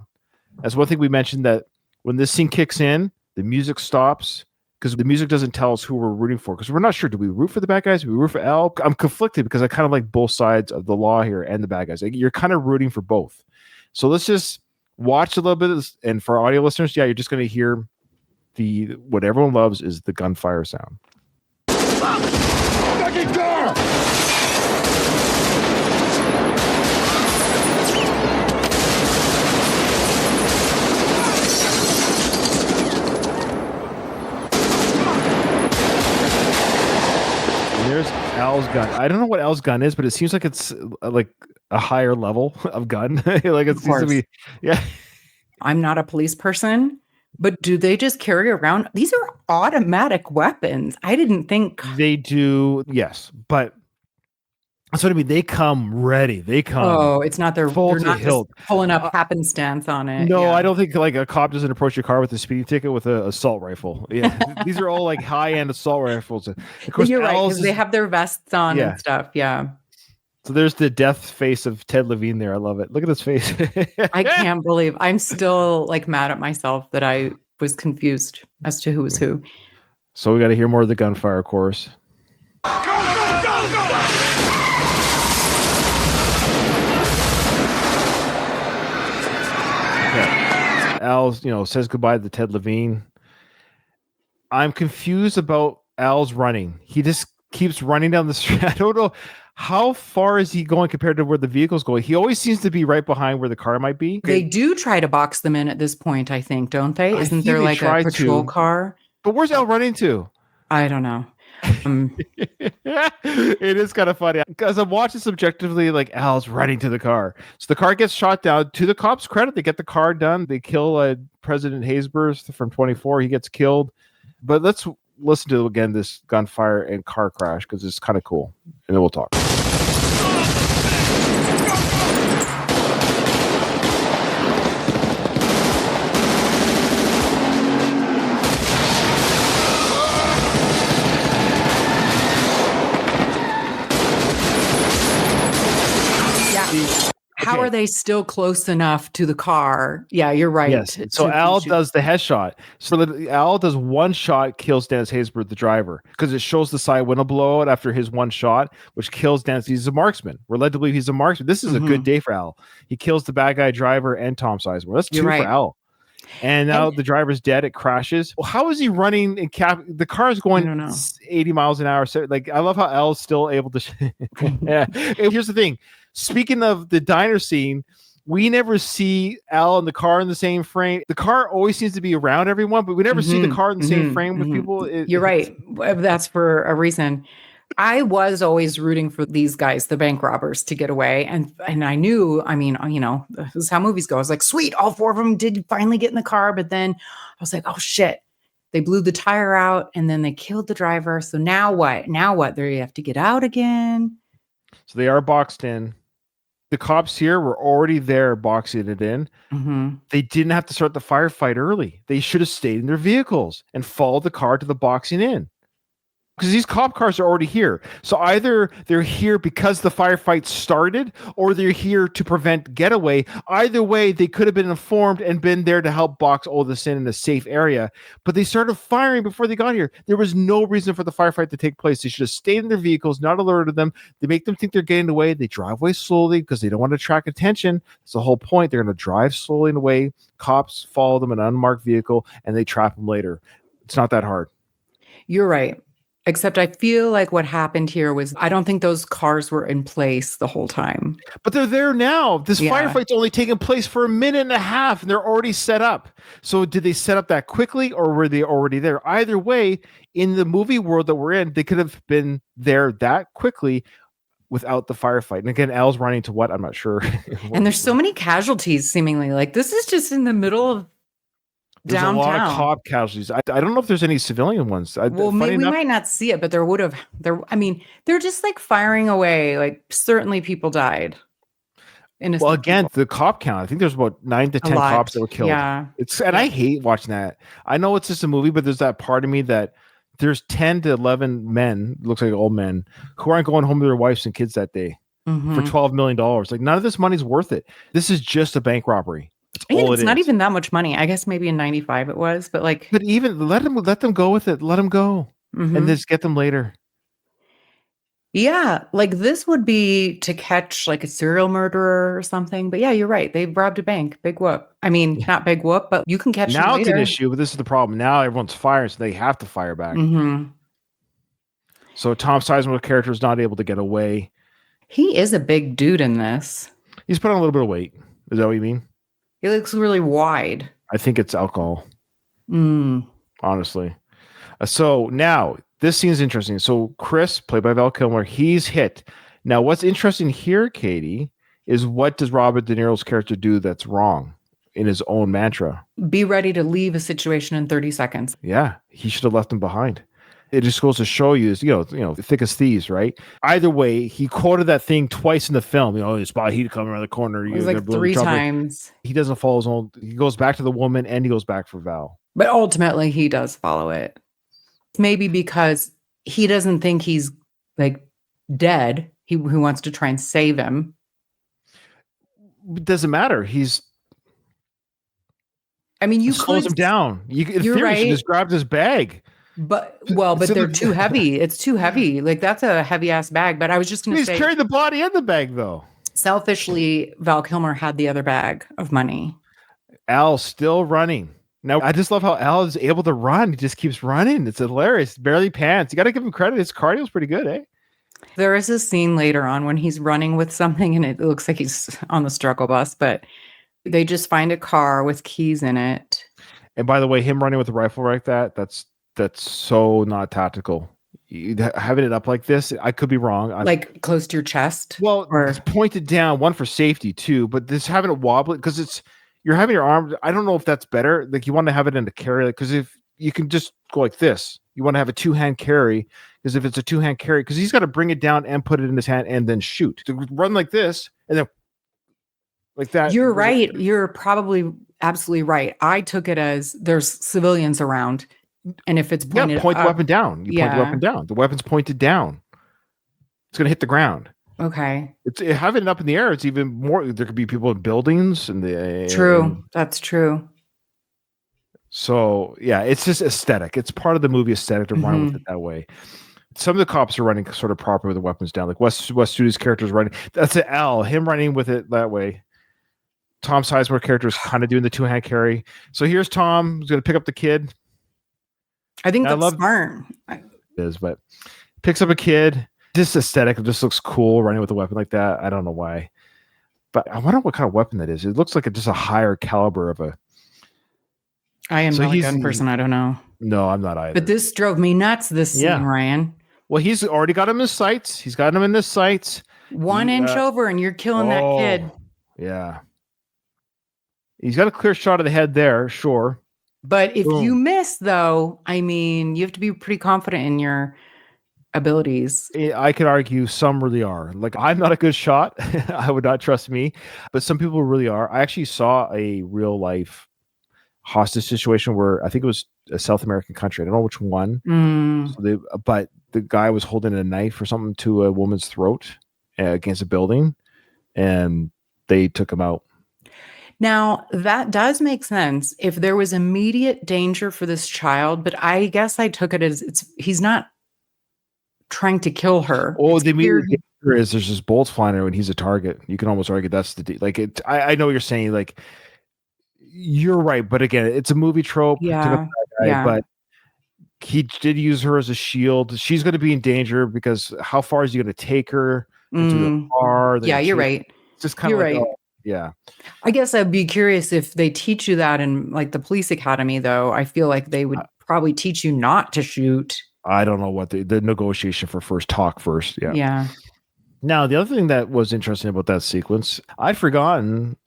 That's one thing we mentioned, that when this scene kicks in, the music stops because the music doesn't tell us who we're rooting for. Because we're not sure. Do we root for the bad guys? Do we root for Al? I'm conflicted because I kind of like both sides of the law here and the bad guys. Like, you're kind of rooting for both. So let's just watch a little bit of this. And for audio listeners, you're just going to hear what everyone loves is the gunfire sound. There's Al's gun. I don't know what Al's gun is, but it seems like it's like a higher level of gun. Like, it seems to be. Yeah. I'm not a police person, but do they just carry around? These are automatic weapons. I didn't think they do. Yes, but that's what I mean. They come ready. They come. Oh, it's not their full they're to not hilt. Just pulling up happenstance on it. No, I don't think like a cop doesn't approach your car with a speeding ticket with an assault rifle. Yeah, these are all like high-end assault rifles. Of course, you're right, because they have their vests on and stuff. Yeah. So there's the death face of Ted Levine there. I love it. Look at his face. I can't believe I'm still like mad at myself that I was confused as to who was who. So we got to hear more of the gunfire chorus. Go, go, go, go! Al, says goodbye to Ted Levine. I'm confused about Al's running. He just keeps running down the street. I don't know. How far is he going compared to where the vehicle's going? He always seems to be right behind where the car might be. They do try to box them in at this point, I think, don't they? Isn't there like a patrol car? But where's Al running to? I don't know. It is kind of funny because I'm watching subjectively, like Al's running to the car. So the car gets shot down. To the cops' credit, they get the car done. They kill President Haysbert from 24. He gets killed. But let's listen to again this gunfire and car crash because it's kind of cool, and then we'll talk. How are they still close enough to the car? Yeah, you're right. Yes. So Al does the headshot. So Al does one shot, kills Dennis Haysbert, the driver, because it shows the side window blowout after his one shot, which kills Dennis. He's a marksman. We're led to believe he's a marksman. This is a good day for Al. He kills the bad guy driver and Tom Sizemore. That's two for Al. And now the driver's dead. It crashes. Well, how is he running? The car is going 80 miles an hour. So, like, I love how Al's still able to. Yeah. And here's the thing. Speaking of the diner scene, we never see Al and the car in the same frame. The car always seems to be around everyone, but we never see the car in the same frame with people. You're right. That's for a reason. I was always rooting for these guys, the bank robbers, to get away. And I knew, this is how movies go. I was like, sweet, all four of them did finally get in the car. But then I was like, oh, shit. They blew the tire out and then they killed the driver. So now what? They have to get out again. So they are boxed in. The cops here were already there boxing it in. They didn't have to start the firefight early. They should have stayed in their vehicles and followed the car to the boxing in. Because these cop cars are already here. So either they're here because the firefight started or they're here to prevent getaway. Either way, they could have been informed and been there to help box all this in a safe area. But they started firing before they got here. There was no reason for the firefight to take place. They should have stayed in their vehicles, not alerted them. They make them think they're getting away. They drive away slowly because they don't want to attract attention. That's the whole point. They're going to drive slowly away. Cops follow them in an unmarked vehicle and they trap them later. It's not that hard. You're right. Except I feel like what happened here was I don't think those cars were in place the whole time. But they're there now. This firefight's only taken place for a minute and a half and they're already set up. So did they set up that quickly or were they already there? Either way, in the movie world that we're in, they could have been there that quickly without the firefight. And again, Al's running to what? I'm not sure. And there's so many casualties seemingly. Like this is just in the middle of There's downtown. a lot of cop casualties. I don't know if there's any civilian ones. Well, maybe we might not see it, but there would have. They're just like firing away. Like certainly people died. innocent. Well, again, people. the cop count. I think there's about 9 to 10 cops that were killed. Yeah. I hate watching that. I know it's just a movie, but there's that part of me that there's 10 to 11 men, looks like old men, who aren't going home to their wives and kids that day for $12 million. Like, none of this money's worth it. This is just a bank robbery. It's not even that much money. I guess maybe in 95 it was, but like. But even let them go with it. Let them go, and just get them later. Yeah, like this would be to catch like a serial murderer or something. But yeah, you're right. They robbed a bank. Big whoop. I mean, not big whoop, but you can catch them now. later. It's an issue, but this is the problem. Now everyone's firing, so they have to fire back. So Tom Sizemore's character is not able to get away. He is a big dude in this. He's put on a little bit of weight. Is that what you mean? He looks really wide. I think it's alcohol. Honestly. So now this scene is interesting. So Chris, played by Val Kilmer, he's hit. Now, what's interesting here, Katie, is what does Robert De Niro's character do that's wrong in his own mantra? Be ready to leave a situation in 30 seconds. Yeah, he should have left him behind. It just goes to show you, thick as thieves, right? Either way, he quoted that thing twice in the film. It's about he'd come around the corner. It was like 3 times. He doesn't follow his own. He goes back to the woman and he goes back for Val. But ultimately, he does follow it. Maybe because he doesn't think he's like dead. He wants to try and save him. It doesn't matter. You slows him down. You're right. He just grabbed his bag. But they're too heavy. It's too heavy. Like that's a heavy ass bag. But I was just going to say, he's carried the body in the bag though. Selfishly, Val Kilmer had the other bag of money. Al's still running. Now, I just love how Al is able to run. He just keeps running. It's hilarious. Barely pants. You got to give him credit. His cardio's pretty good, eh? There is a scene later on when he's running with something and it looks like he's on the struggle bus, but they just find a car with keys in it. And by the way, him running with a rifle like that's so not tactical. Having it up like this, I could be wrong. Like close to your chest? Well, it's pointed down, one for safety too, but this having it wobbly, because you're having your arm. I don't know if that's better. Like you want to have it in a carry, because if you can just go like this, you want to have a 2-hand carry. Because if it's a 2-hand carry, because he's got to bring it down and put it in his hand and then shoot. To run like this and then like that. You're right. You're probably absolutely right. I took it as there's civilians around, and if it's pointed, point the weapon down. Point the weapon down. The weapon's pointed down. It's going to hit the ground. Okay. Having it up in the air, it's even more. There could be people in buildings and that's true. So yeah, it's just aesthetic. It's part of the movie aesthetic to run with it that way. Some of the cops are running sort of proper with the weapons down. Like Wes Studi's character is running. That's an L. Him running with it that way. Tom Sizemore character is kind of doing the 2-hand carry. So here's Tom who's going to pick up the kid. I think that's smart. It is, but picks up a kid. This aesthetic just looks cool running with a weapon like that. I don't know why, but I wonder what kind of weapon that is. It looks like just a higher caliber of a. I am not a gun person. I don't know. No, I'm not either. But this drove me nuts. This scene, Ryan. Well, he's already got him in his sights. He's got him in his sights. 1 inch over, and you're killing that kid. Yeah. He's got a clear shot of the head there, sure. But if you miss, though, I mean, you have to be pretty confident in your abilities. I could argue some really are. Like, I'm not a good shot. I would not trust me. But some people really are. I actually saw a real life hostage situation where I think it was a South American country. I don't know which one. But the guy was holding a knife or something to a woman's throat against a building, and they took him out. Now, that does make sense if there was immediate danger for this child, but I guess I took it as he's not trying to kill her. Oh, the immediate danger is there's just bolts flying around and he's a target. You can almost argue that's I know what you're saying, like, you're right, but again, it's a movie trope. But he did use her as a shield. She's going to be in danger because how far is he going to take her into the car? Yeah, you're right. It's just kind of right. Yeah. I guess I'd be curious if they teach you that in like the police academy, though. I feel like they would probably teach you not to shoot. I don't know what the negotiation for talk first. Yeah. Yeah. Now, the other thing that was interesting about that sequence, I'd forgotten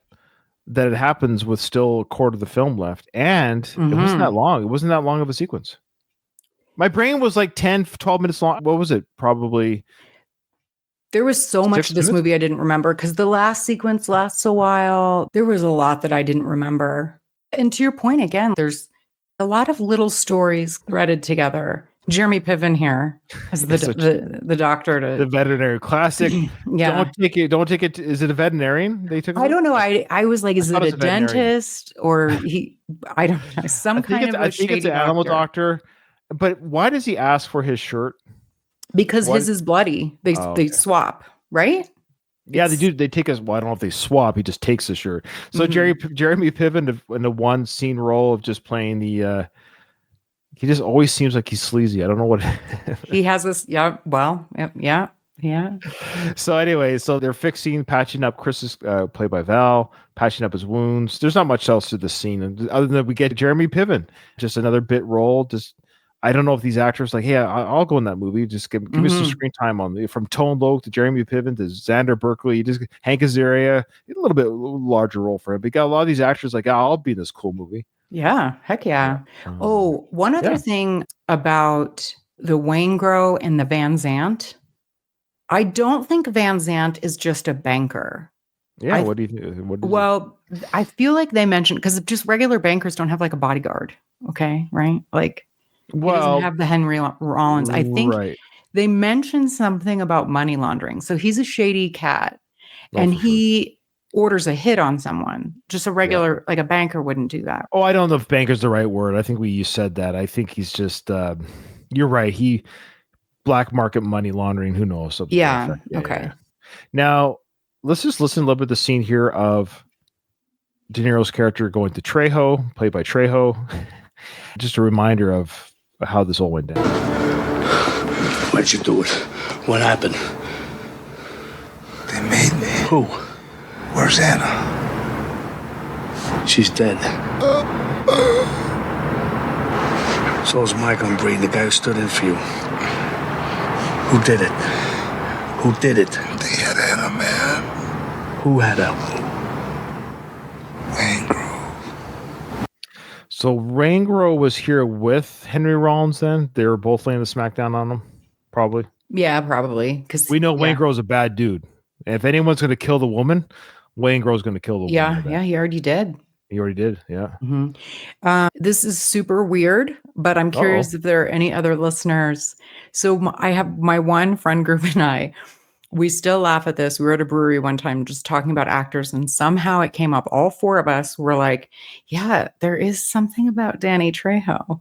that it happens with still a quarter of the film left. And it wasn't that long. It wasn't that long of a sequence. My brain was like 10, 12 minutes long. What was it? Probably There was so much of this movie I didn't remember because the last sequence lasts a while. There was a lot that I didn't remember. And to your point again, there's a lot of little stories threaded together. Jeremy Piven here as the doctor to the veterinary classic. Yeah. Don't take it. Is it a veterinarian? They took. I don't know. I was like, is it a dentist or I don't know. I think it's an animal doctor. But why does he ask for his shirt? Because his is bloody. They swap, right? Yeah, they do. They take his. Well, I don't know if they swap. He just takes the shirt. So Jeremy Piven in the one scene role of just playing the. He just always seems like he's sleazy. I don't know what he has this. Yeah. Well. Yeah. So anyway, they're patching up. Chris is played by Val, patching up his wounds. There's not much else to the scene, other than we get Jeremy Piven, just another bit role. Just I don't know if these actors like, hey, I'll go in that movie. Just give me some screen time on from Tone Loc to Jeremy Piven to Xander Berkeley, just Hank Azaria, a little bit larger role for him. But you got a lot of these actors like, I'll be in this cool movie. Yeah, heck yeah. One other thing about the Wangro and the Van Zandt. I don't think Van Zandt is just a banker. Yeah, what do you think? Well, I feel like they mentioned because just regular bankers don't have like a bodyguard. Okay, right? Like. He doesn't have the Henry Rollins. I think they mentioned something about money laundering. So he's a shady cat and he orders a hit on someone. Just a regular, like a banker wouldn't do that. Oh, I don't know if banker's the right word. I think you said that. I think he's just, you're right. He black market money laundering. Who knows? Yeah. Okay. Yeah. Now let's just listen a little bit to the scene here of De Niro's character going to Trejo, played by Trejo. Just a reminder of how this all went down. Why'd you do it? What happened? They made me. Who? Where's Anna? She's dead. So's Michael Mann, the guy who stood in for you. Who did it? Who did it? They had Anna, man. Who had her? Wangro. So Wangro was here with Henry Rollins then? They were both laying the smackdown on him? Probably. Yeah, probably. Because we know Wangro's a bad dude. And if anyone's going to kill the woman, Wangro's going to kill the woman. Yeah, he already did. He already did, yeah. This is super weird, but I'm curious if there are any other listeners. So I have my one friend group and I, we still laugh at this. We were at a brewery one time just talking about actors, and somehow it came up. All four of us were like, yeah, there is something about Danny Trejo.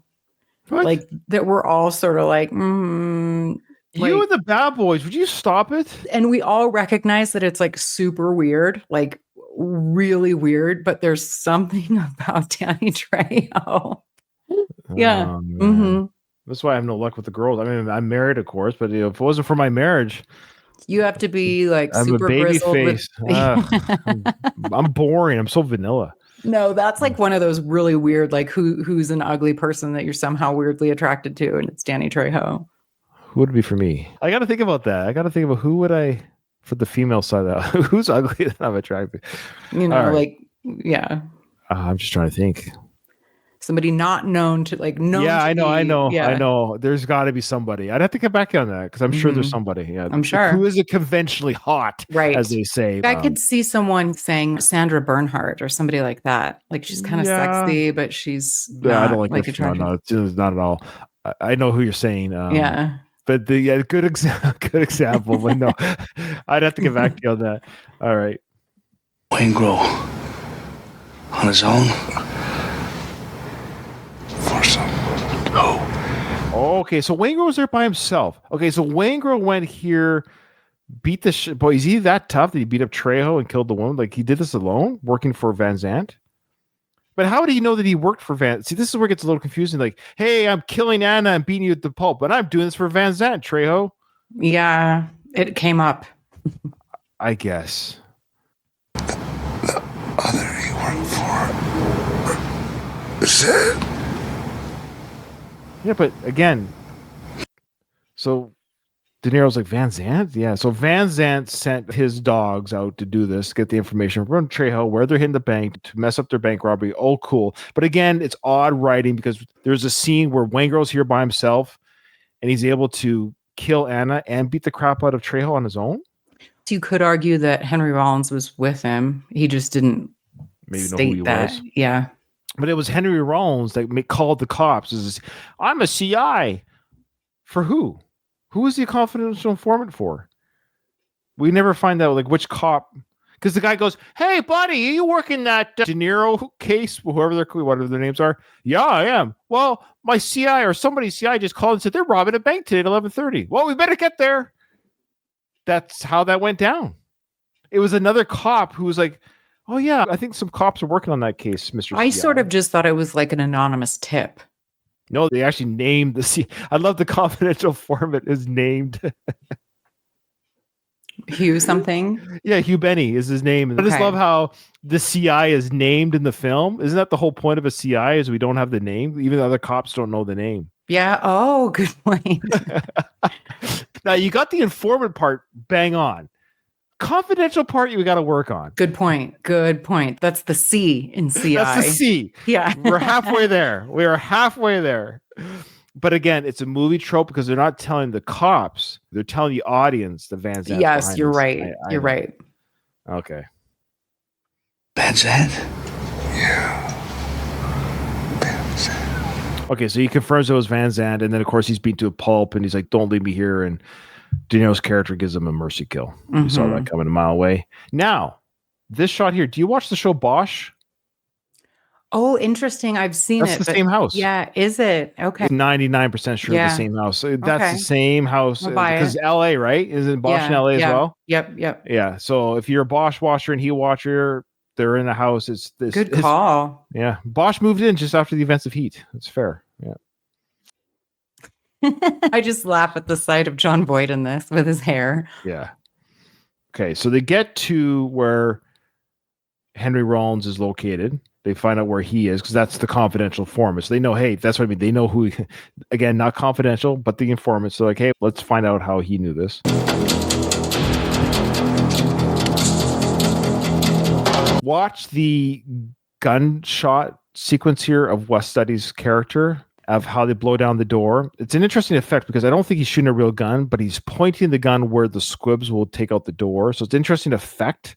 What? Like that we're all sort of like, you and the bad boys, would you stop it? And we all recognize that it's like super weird, like really weird, but there's something about Danny Trejo. Yeah. That's why I have no luck with the girls. I mean, I'm married, of course, but if it wasn't for my marriage, you have to be like I'm super a baby face. I'm boring. I'm so vanilla. No, that's like one of those really weird, like who's an ugly person that you're somehow weirdly attracted to, and it's Danny Trejo. Who would it be for me? I got to think about that. I got to think about who would I, for the female side of that, who's ugly that I'm attracted. You know, like, yeah. I'm just trying to think. Somebody not known to like known. Yeah, I know. Yeah. I know. There's got to be somebody. I'd have to get back on that because I'm sure there's somebody. Yeah, I'm sure. Who isn't conventionally hot, right? As they say. I could see someone saying Sandra Bernhard or somebody like that. Like she's kind of sexy, but she's I don't like attractive. No, it's not at all. I know who you're saying. Yeah. But good example. But no, I'd have to get back to you on that. All right. Wangro on his own. For some. Oh. Okay, so Wangro was there by himself. Okay, so Wangro went here, beat the shit. Boy, is he that tough that he beat up Trejo and killed the woman? Like he did this alone, working for Van Zandt? But how did he know that he worked for Van? See, this is where it gets a little confusing. Like, hey, I'm killing Anna and beating you at the pulp, but I'm doing this for Van Zandt, Trejo. Yeah, it came up. I guess. The other he worked for is it? Yeah, but again, so De Niro's like, Van Zandt? Yeah, so Van Zandt sent his dogs out to do this, get the information from Trejo, where they're hitting the bank, to mess up their bank robbery. Oh, cool. But again, it's odd writing because there's a scene where Wangro's here by himself, and he's able to kill Anna and beat the crap out of Trejo on his own. You could argue that Henry Rollins was with him. He just didn't know who he was. Yeah. But it was Henry Rollins that called the cops. I'm a CI. For who? Who was he a confidential informant for? We never find out like which cop. Because the guy goes, "Hey, buddy, are you working that De Niro case? Whatever their names are." "Yeah, I am." "Well, my CI or somebody's CI just called and said they're robbing a bank today at 11:30. "Well, we better get there." That's how that went down. It was another cop who was like, "Oh yeah, I think some cops are working on that case, Mr. I CI." sort of just thought it was like an anonymous tip. No, they actually named the CI. I love the confidential informant is named. Hugh something? Yeah, Hugh Benny is his name. And I just love how the CI is named in the film. Isn't that the whole point of a CI is we don't have the name? Even the other cops don't know the name. Yeah. Oh, good point. Now, you got the informant part bang on. Confidential part you got to work on. Good point. Good point. That's the C in CI. That's the C. Yeah. We're halfway there. We are halfway there. But again, it's a movie trope because they're not telling the cops. They're telling the audience the Van Zandt. Yes, you're right. You're right. Okay. Van Zandt? Yeah. Van Zandt. Okay, so he confirms it was Van Zandt, and then of course he's beat to a pulp, and he's like, "Don't leave me here." And De Niro's character gives him a mercy kill. You saw that coming a mile away. Now, this shot here. Do you watch the show Bosch? Oh, interesting. I've seen That's it. the same house. Yeah, is it? Okay. 99% sure the same house. That's the same house because LA, right? Is it Bosch in LA as well? Yep. Yeah. So if you're a Bosch washer and he watcher, they're in a house. It's this good call. Yeah. Bosch moved in just after the events of Heat. It's fair. Yeah. I just laugh at the sight of John Boyd in this with his hair. Yeah. Okay. So they get to where Henry Rollins is located. They find out where he is because that's the confidential informant. So they know, hey, that's what I mean. They know who, again, not confidential, but the informants. So like, hey, let's find out how he knew this. Watch the gunshot sequence here of Wes Study's character, of how they blow down the door. It's an interesting effect because I don't think he's shooting a real gun, but he's pointing the gun where the squibs will take out the door. So it's an interesting effect.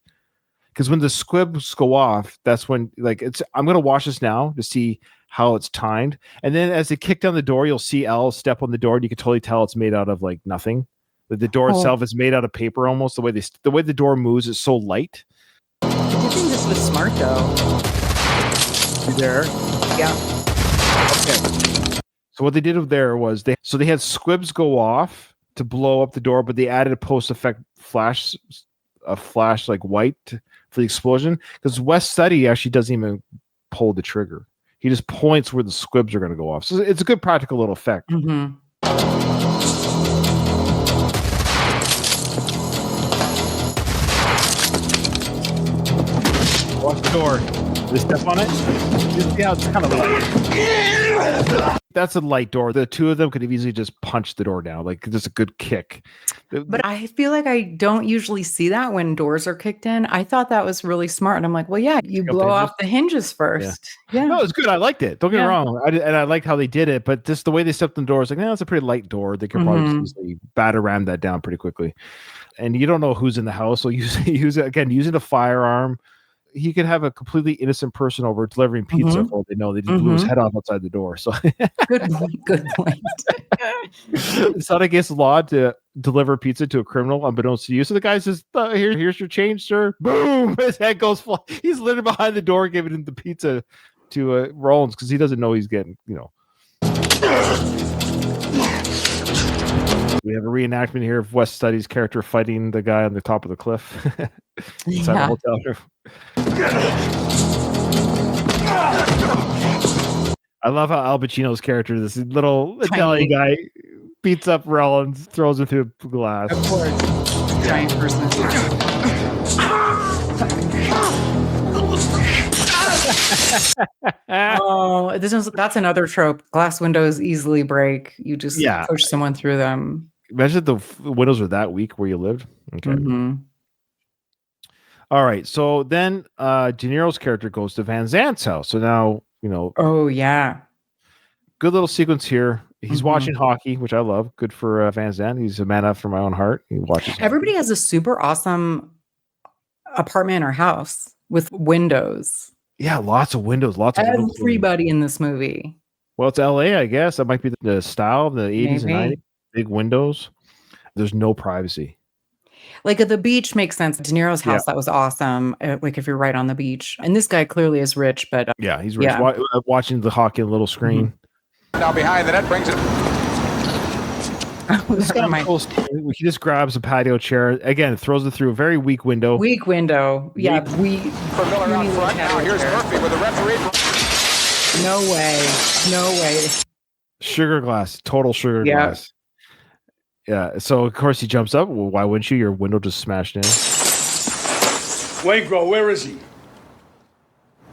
Because when the squibs go off, that's when I'm gonna watch this now to see how it's timed. And then as they kick down the door, you'll see Al step on the door, and you can totally tell it's made out of like nothing. The door itself is made out of paper almost. The way the door moves is so light. I think this was smart though. You there? Yeah. Okay. So what they did there was they had squibs go off to blow up the door, but they added a post-effect flash like white for the explosion because Wes Study actually doesn't even pull the trigger. He just points where the squibs are going to go off. So it's a good practical little effect. Mm-hmm. Watch the door. They step on it. You see how it's kind of light. That's a light door. The two of them could have easily just punched the door down. Like just a good kick. But I feel like I don't usually see that when doors are kicked in. I thought that was really smart. And I'm like, well, yeah, you blow off the hinges first. Yeah. No, it's good. I liked it. Don't get me wrong. I liked how they did it. But just the way they stepped on the door, it's like, no, it's a pretty light door. They could probably just easily batter ram that down pretty quickly. And you don't know who's in the house. So using a firearm. He could have a completely innocent person over delivering pizza for all they know. They just blew his head off outside the door. So good point. It's not against the law to deliver pizza to a criminal unbeknownst to you. So the guy says, here's your change, sir. Boom. His head goes flying. He's literally behind the door giving him the pizza to Rollins because he doesn't know he's getting, We have a reenactment here of Wes Study's character fighting the guy on the top of the cliff inside the hotel room. I love how Al Pacino's character, this little Italian guy, beats up Rollins, throws him through a glass. Of course. Giant person. Oh, that's another trope. Glass windows easily break. You just push someone through them. Imagine the windows were that weak where you lived. Okay. Mm-hmm. All right. So then De Niro's character goes to Van Zandt's house. So now, Oh, yeah. Good little sequence here. He's watching hockey, which I love. Good for Van Zandt. He's a man after my own heart. He watches. Everybody has a super awesome apartment or house with windows. Yeah, lots of windows. Everybody in this movie. Well, it's LA, I guess. That might be the style of the 80s and 90s. Big windows. There's no privacy. Like at the beach makes sense. De Niro's house, that was awesome. Like if you're right on the beach. And this guy clearly is rich, but yeah, he's rich. Watching the hockey on the little screen. Now behind the net brings it. He just grabs a patio chair again, throws it through a very weak window. Weak window. Yeah, for Miller out front. Now here's Murphy with the referee. No way. Sugar glass, total sugar glass. Yeah. So of course he jumps up. Well, why wouldn't you? Your window just smashed in. Wangro, where is he?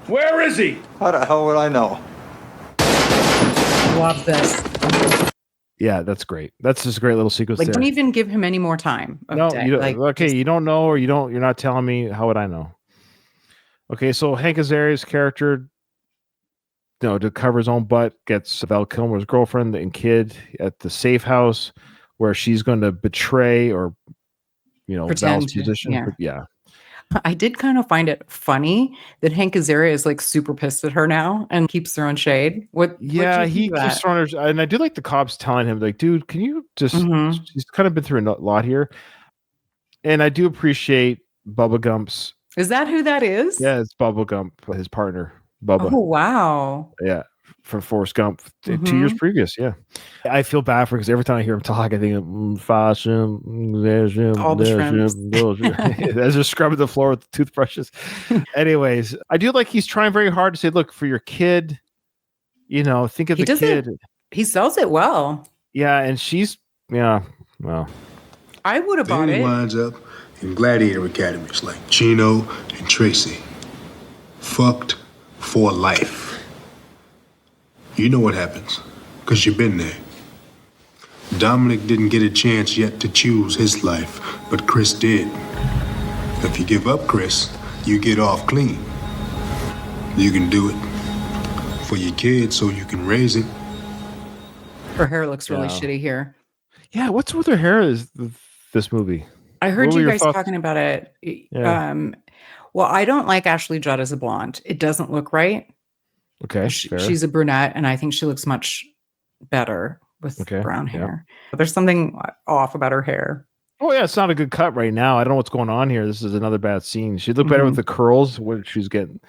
Where is he? How the hell would I know? Love this. Yeah, that's great. That's just a great little sequence. Like, don't even give him any more time. No, you don't. Like, okay, you don't know, or you're not telling me. How would I know? Okay, so Hank Azaria's character, to cover his own butt, gets Val Kilmer's girlfriend and kid at the safe house, where she's going to betray or, pretend Val's position. Yeah. I did kind of find it funny that Hank Azaria is like super pissed at her now and keeps throwing shade. He keeps throwing her, and I do like the cops telling him, like, dude, can you just? She's kind of been through a lot here, and I do appreciate Bubba Gump's. Is that who that is? Yeah, it's Bubba Gump, his partner, Bubba. Oh wow! Yeah, from Forrest Gump 2 years previous. Yeah, I feel bad for because every time I hear him talk, I think fashion, all the shrimps. As they're scrubbing the floor with toothbrushes. Anyways, I do like he's trying very hard to say, look, for your kid, think of the kid. He sells it well. Yeah, and she's well. I would have bought it. He winds up in gladiator academies like Chino and Tracy. Fucked for life. You know what happens, because you've been there. Dominic didn't get a chance yet to choose his life, but Chris did. If you give up Chris, you get off clean. You can do it for your kids so you can raise it. Her hair looks really shitty here. Yeah, what's with her hair this movie? I heard you guys talking about it. Yeah. Well, I don't like Ashley Judd as a blonde. It doesn't look right. Okay. She's a brunette, and I think she looks much better with brown hair. There's something off about her hair. Oh, yeah. It's not a good cut right now. I don't know what's going on here. This is another bad scene. She'd look better with the curls when she's getting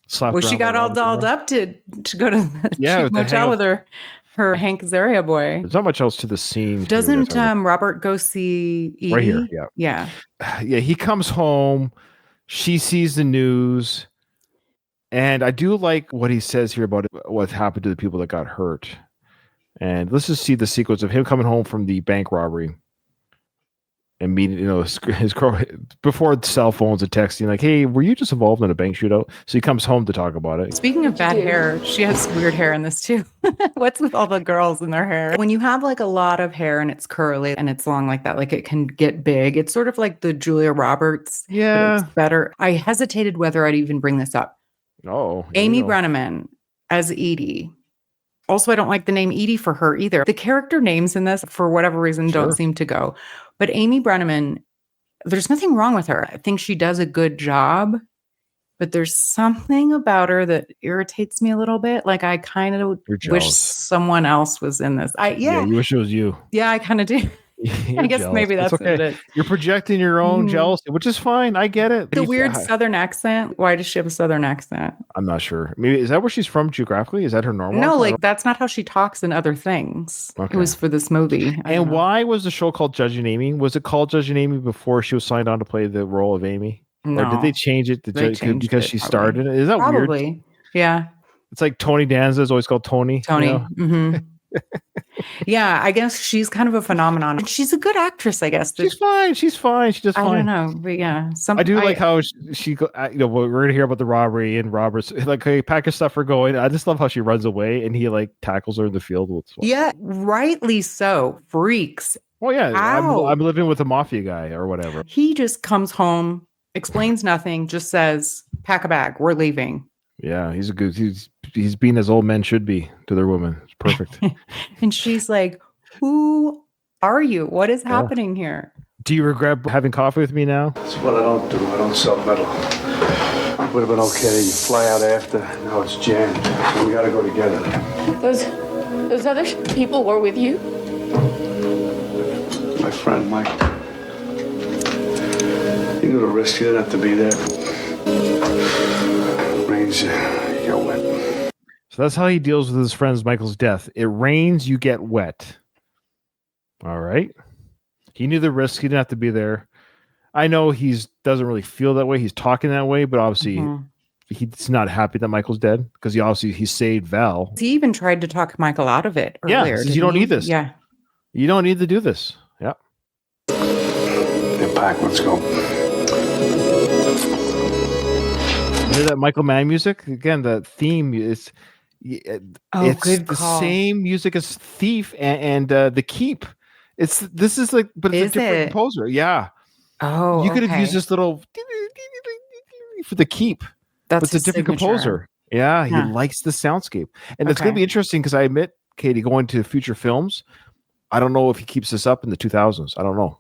slapped. Well, she got all dolled up to go to the motel with her Hank Azaria boy. There's not much else to the scene. Doesn't Robert go see Edie? Right here? Yeah. He comes home. She sees the news. And I do like what he says here about what happened to the people that got hurt. And let's just see the sequence of him coming home from the bank robbery and meeting, his girl before cell phones and texting, like, hey, were you just involved in a bank shootout? So he comes home to talk about it. Speaking of bad hair, she has weird hair in this too. What's with all the girls and their hair? When you have like a lot of hair and it's curly and it's long like that, like it can get big. It's sort of like the Julia Roberts. Yeah. It's better. I hesitated whether I'd even bring this up. Oh, Amy Brenneman as Edie. Also, I don't like the name Edie for her either. The character names in this, for whatever reason, don't seem to go. But Amy Brenneman, there's nothing wrong with her. I think she does a good job, but there's something about her that irritates me a little bit. Like I kind of wish someone else was in this. Yeah, you wish it was you. Yeah, I kind of do. I guess jealous. Maybe that's okay. What it is. You're projecting your own jealousy, which is fine. I get it. The weird Southern accent. Why does she have a Southern accent? I'm not sure. Maybe is that where she's from geographically? Is that her normal? No, like that's not how she talks in other things. Okay. It was for this movie. And why was the show called Judging Amy? Was it called Judging Amy before she was signed on to play the role of Amy? No. Or did they change it because she started it? Is that probably weird? Yeah. It's like Tony Danza is always called Tony. Mm-hmm. Yeah, I guess she's kind of a phenomenon. And she's a good actress, I guess. She's fine. She does fine. I don't know, but yeah. I do like how she we're gonna hear about the robbery and Robert's like, hey, pack your stuff, we're going. I just love how she runs away and he like tackles her in the field. Yeah, rightly so. Freaks. Well, yeah, I'm living with a mafia guy or whatever. He just comes home, explains nothing, just says, pack a bag, we're leaving. And Yeah, he's being as old men should be to their women. It's perfect. And she's like, "Who are you? What is happening here?" Do you regret having coffee with me now? That's what I don't do. I don't sell metal. It would have been okay. You fly out after. Now it's jammed. So we got to go together. Those other people were with you? My friend Mike. You knew the risk. You didn't have to be there. Rains, you get wet. So that's how he deals with his friend's Michael's death. It rains, you get wet. All right. He knew the risk. He didn't have to be there. I know doesn't really feel that way. He's talking that way, but obviously he's not happy that Michael's dead because he saved Val. He even tried to talk Michael out of it earlier. Yeah, you don't need this. Yeah. You don't need to do this. Yeah. Unpack, let's go. Hear that Michael Mann music? Again, the theme is it's good the call. same music as Thief and The Keep. But it's a different composer. Yeah. Oh, you could have used this little for The Keep. That's a different composer. Yeah, he likes the soundscape. And it's going to be interesting because I admit, Katie, going to future films, I don't know if he keeps this up in the 2000s. I don't know.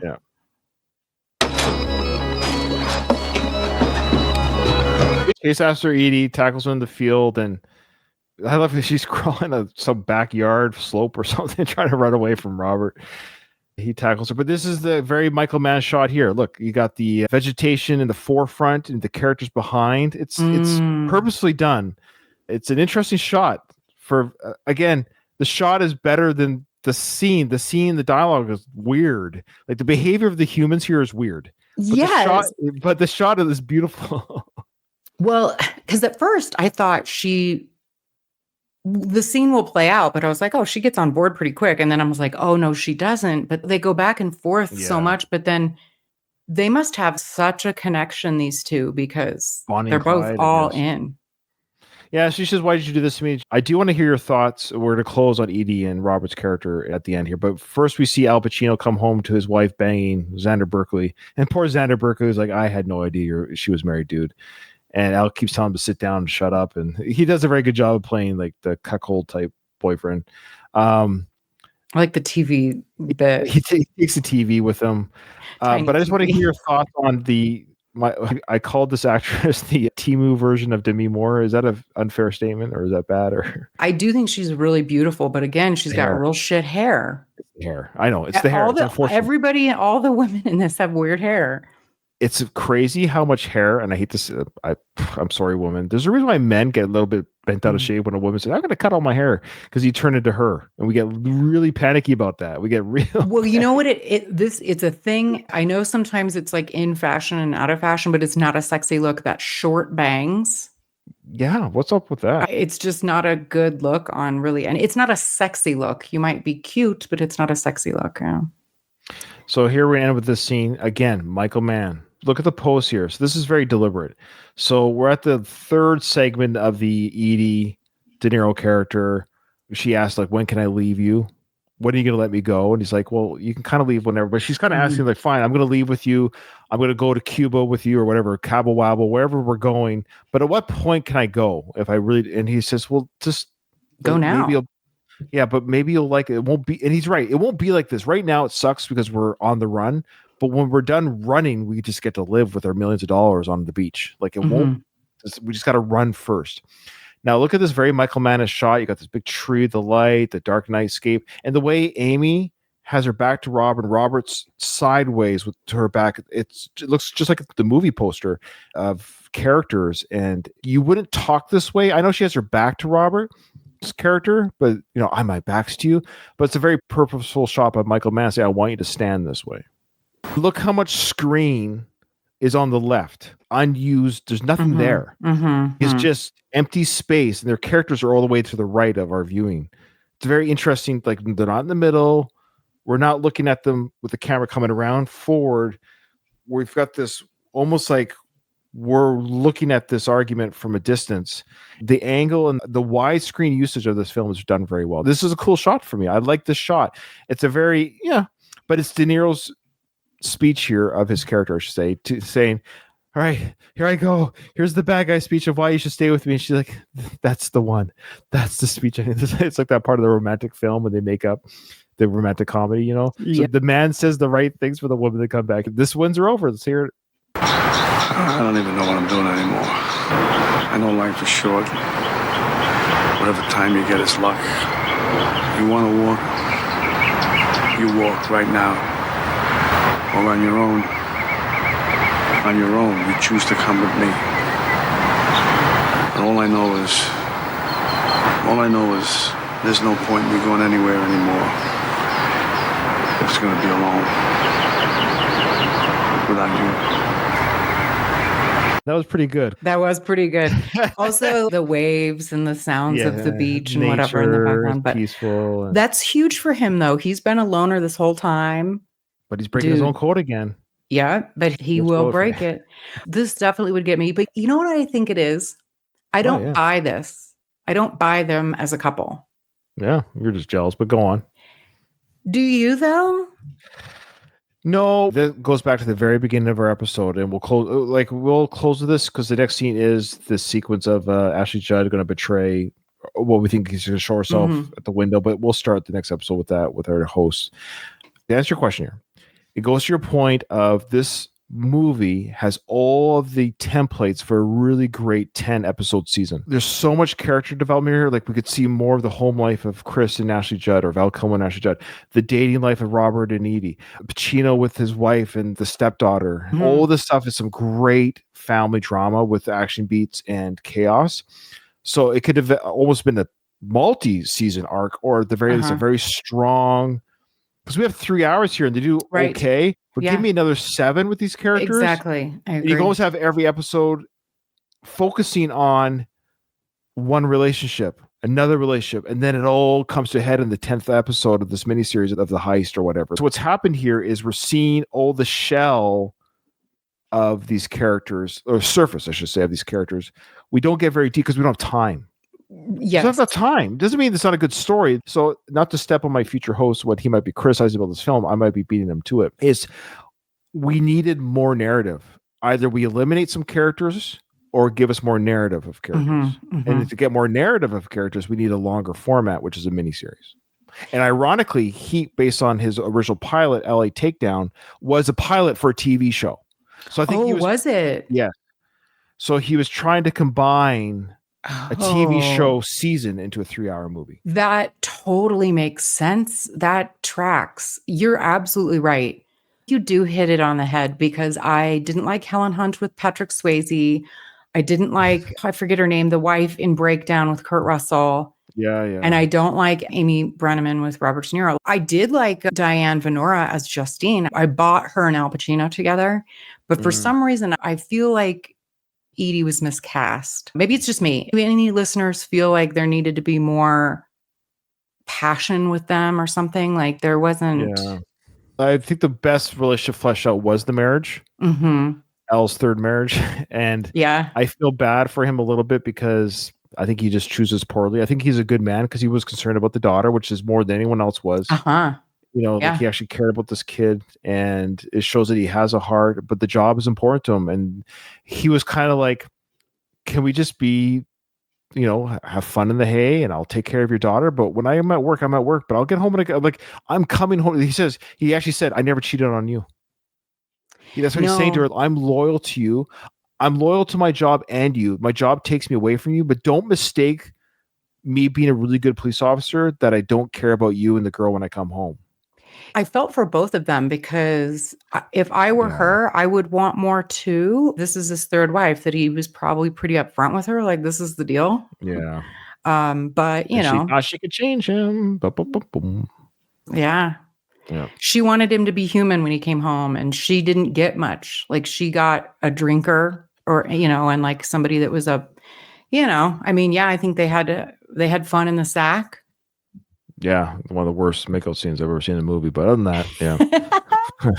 Yeah. Chase after Edie, tackles her in the field, and I love that she's crawling on some backyard slope or something, trying to run away from Robert. He tackles her, but this is the very Michael Mann shot here. Look, you got the vegetation in the forefront and the characters behind. It's purposely done. It's an interesting shot. For again, the shot is better than the scene. The dialogue is weird. Like the behavior of the humans here is weird. But the shot is beautiful. Well, because at first I thought the scene will play out, but I was like, oh, she gets on board pretty quick. And then I was like, oh, no, she doesn't. But they go back and forth so much. But then they must have such a connection, these two, because they're both all in. Yeah, she says, why did you do this to me? I do want to hear your thoughts. We're to close on Edie and Robert's character at the end here. But first we see Al Pacino come home to his wife banging Xander Berkeley. And poor Xander Berkeley is like, I had no idea she was married, dude. And Al keeps telling him to sit down and shut up. And he does a very good job of playing like the cuckold type boyfriend. I like the TV bit. He takes the TV with him. But I just want to hear your thoughts on I called this actress the Timu version of Demi Moore. Is that an unfair statement or is that bad? Or I do think she's really beautiful, but again, she's got real shit hair. Hair. I know. It's the hair. Everybody, all the women in this have weird hair. It's crazy how much hair, and I hate this. I'm sorry, woman. There's a reason why men get a little bit bent out of shape when a woman says, "I'm going to cut all my hair," because you turn into her, and we get really panicky about that. We get real. Well, you know what? It's a thing. I know sometimes it's like in fashion and out of fashion, but it's not a sexy look. That short bangs. Yeah, what's up with that? It's just not a good look on really, and it's not a sexy look. You might be cute, but it's not a sexy look. Yeah. So here we end with this scene again. Michael Mann. Look at the pose here. So this is very deliberate. So we're at the third segment of the Edie De Niro character. She asked, like, when can I leave you? When are you going to let me go? And he's like, well, you can kind of leave whenever. But she's kind of asking, like, fine, I'm going to leave with you. I'm going to go to Cuba with you or whatever, Cabo Wabo, wherever we're going. But at what point can I go? If I really, and he says, well, just go now. Maybe you'll like it. It won't be, and he's right. It won't be like this. Right now it sucks because we're on the run. But when we're done running, we just get to live with our millions of dollars on the beach. Like it won't. We just got to run first. Now look at this very Michael Mann shot. You got this big tree, the light, the dark nightscape, and the way Amy has her back to Robert. Robert's sideways to her back. It looks just like the movie poster of characters. And you wouldn't talk this way. I know she has her back to Robert's character, but my back's to you. But it's a very purposeful shot by Michael Mann. Say, I want you to stand this way. Look how much screen is on the left, unused. There's nothing there. It's just empty space, and their characters are all the way to the right of our viewing. It's very interesting. Like they're not in the middle. We're not looking at them with the camera coming around forward. We've got this almost like we're looking at this argument from a distance. The angle and the widescreen usage of this film is done very well. This is a cool shot for me. I like this shot. It's a very, but it's De Niro's speech here of his character, I should say, saying, all right, here I go. Here's the bad guy speech of why you should stay with me. And she's like, that's the one. That's the speech. It's like that part of the romantic film when they make up the romantic comedy, you know? So the man says the right things for the woman to come back. This ones are over. Let's hear it. I don't even know what I'm doing anymore. I know life is short. Whatever time you get is luck. You want to walk? You walk right now. Or on your own. On your own, you choose to come with me. And all I know is there's no point in me going anywhere anymore. I'm just gonna be alone. Without you. That was pretty good. That was pretty good. Also, the waves and the sounds of the beach and whatever in the background. But peaceful. That's huge for him, though. He's been a loner this whole time. But he's breaking his own code again. Yeah, but he will break it. This definitely would get me. But you know what I think it is? I don't buy this. I don't buy them as a couple. Yeah, you're just jealous, but go on. Do you, though? No, that goes back to the very beginning of our episode, and we'll close with this because the next scene is this sequence of Ashley Judd going to betray what we think he's going to show herself at the window. But we'll start the next episode with that with our host. To answer your question here, it goes to your point of this movie has all of the templates for a really great 10-episode season. There's so much character development here. Like we could see more of the home life of Chris and Ashley Judd, or Val Kilmer and Ashley Judd, the dating life of Robert and Edie, Pacino with his wife and the stepdaughter. All this stuff is some great family drama with action beats and chaos. So it could have almost been a multi-season arc, or at the very least a very strong, because we have 3 hours here and they do okay, but give me another 7 with these characters. Exactly. I agree. You can always have every episode focusing on one relationship, another relationship, and then it all comes to a head in the 10th episode of this miniseries of the heist or whatever. So what's happened here is we're seeing all the shell of these characters, or surface, I should say, of these characters. We don't get very deep because we don't have time. Yes. That's not time. Doesn't mean it's not a good story. So not to step on my future host, what he might be criticizing about this film, I might be beating him to it, is we needed more narrative. Either we eliminate some characters or give us more narrative of characters. And to get more narrative of characters, we need a longer format, which is a miniseries. And ironically, Heat, based on his original pilot, LA Takedown, was a pilot for a TV show. So I think was it? Yeah. So he was trying to combine a TV show season into a 3-hour movie. That totally makes sense. That tracks. You're absolutely right. You do hit it on the head, because I didn't like Helen Hunt with Patrick Swayze. I didn't like, I forget her name, the wife in Breakdown with Kurt Russell. Yeah. And I don't like Amy Brenneman with Robert De Niro. I did like Diane Venora as Justine. I bought her and Al Pacino together. But for some reason, I feel like Edie was miscast. Maybe it's just me. Do any listeners feel like there needed to be more passion with them or something? Like there wasn't. Yeah. I think the best relationship fleshed out was the marriage. Al's third marriage. And I feel bad for him a little bit because I think he just chooses poorly. I think he's a good man because he was concerned about the daughter, which is more than anyone else was. You know, like he actually cared about this kid, and it shows that he has a heart, but the job is important to him. And he was kind of like, can we just be, you know, have fun in the hay and I'll take care of your daughter. But when I'm at work, but I'll get home and I'm coming home. He actually said, I never cheated on you. That's what he's saying to her. I'm loyal to you. I'm loyal to my job and you. My job takes me away from you, but don't mistake me being a really good police officer that I don't care about you and the girl when I come home. I felt for both of them, because if I were her, I would want more too. This is his third wife, that he was probably pretty upfront with her. Like, this is the deal. Yeah. But you know, she thought she could change him. Yeah. She wanted him to be human when he came home, and she didn't get much. Like, she got a drinker, or, you know, and like somebody that was a, you know, I mean, I think they had fun in the sack. Yeah, one of the worst makeout scenes I've ever seen in a movie. But other than that,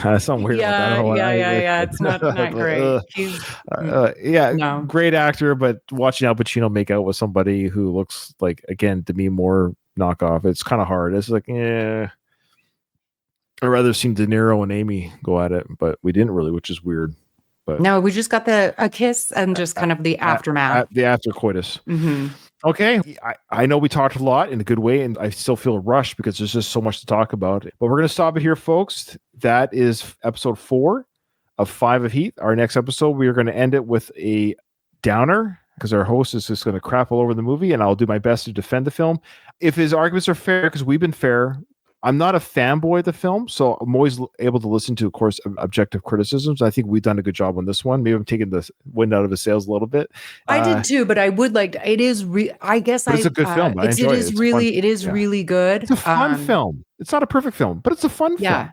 that's something weird. Yeah. It's not great. Great actor, but watching Al Pacino make out with somebody who looks like, again, to me, more knockoff, it's kind of hard. It's like, I'd rather seen De Niro and Amy go at it, but we didn't really, which is weird. But no, we just got a kiss and just kind of the aftermath. The after coitus. Okay. I know we talked a lot in a good way, and I still feel rushed because there's just so much to talk about. But we're going to stop it here, folks. That is episode 4 of 5 of Heat. Our next episode, we are going to end it with a downer because our host is just going to crap all over the movie, and I'll do my best to defend the film. If his arguments are fair, because we've been fair, I'm not a fanboy of the film, so I'm always able to listen to, of course, objective criticisms. I think we've done a good job on this one. Maybe I'm taking the wind out of his sails a little bit. I did too, but I would like to, it is. I guess it's a good film. I enjoy it. It is really good. It's a fun film. It's not a perfect film, but it's a fun film.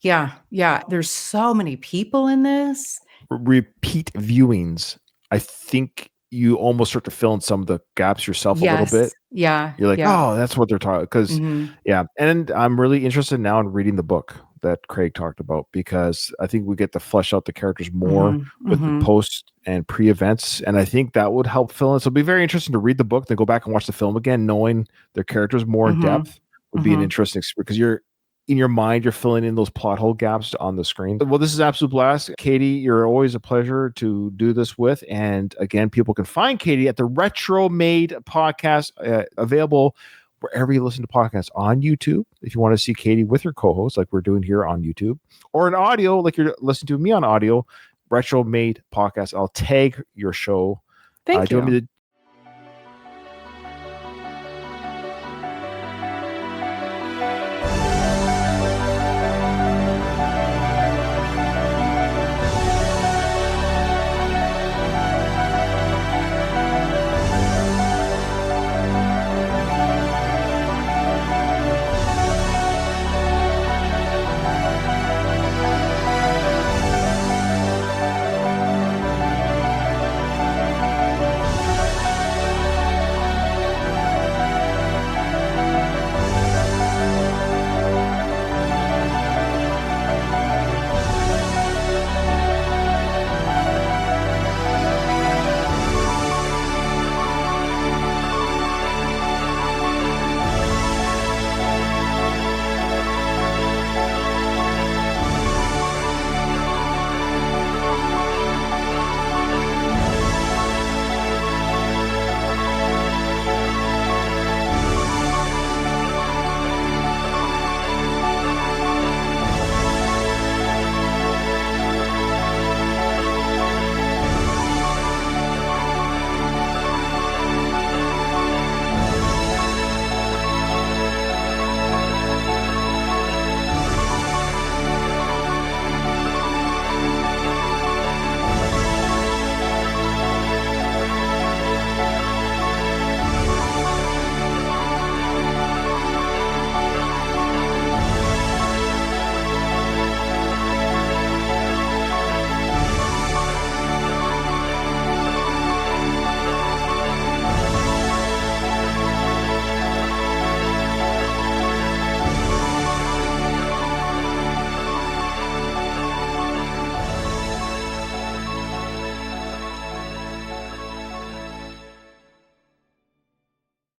Yeah. There's so many people in this. Repeat viewings. I think you almost start to fill in some of the gaps yourself a little bit. Yeah. You're like, oh, that's what they're talking. Because, and I'm really interested now in reading the book that Craig talked about, because I think we get to flesh out the characters more with the post and pre events. And I think that would help fill in. So it'll be very interesting to read the book, then go back and watch the film again, knowing their characters more in depth would be an interesting experience, because you're in your mind, you're filling in those plot hole gaps on the screen. Well, this is absolute blast. Katie, you're always a pleasure to do this with. And again, people can find Katie at the RetroMade Podcast, available wherever you listen to podcasts, on YouTube. If you want to see Katie with her co-host, like we're doing here on YouTube, or in audio, like you're listening to me on audio, RetroMade Podcast. I'll tag your show. Thank you. Do you want me to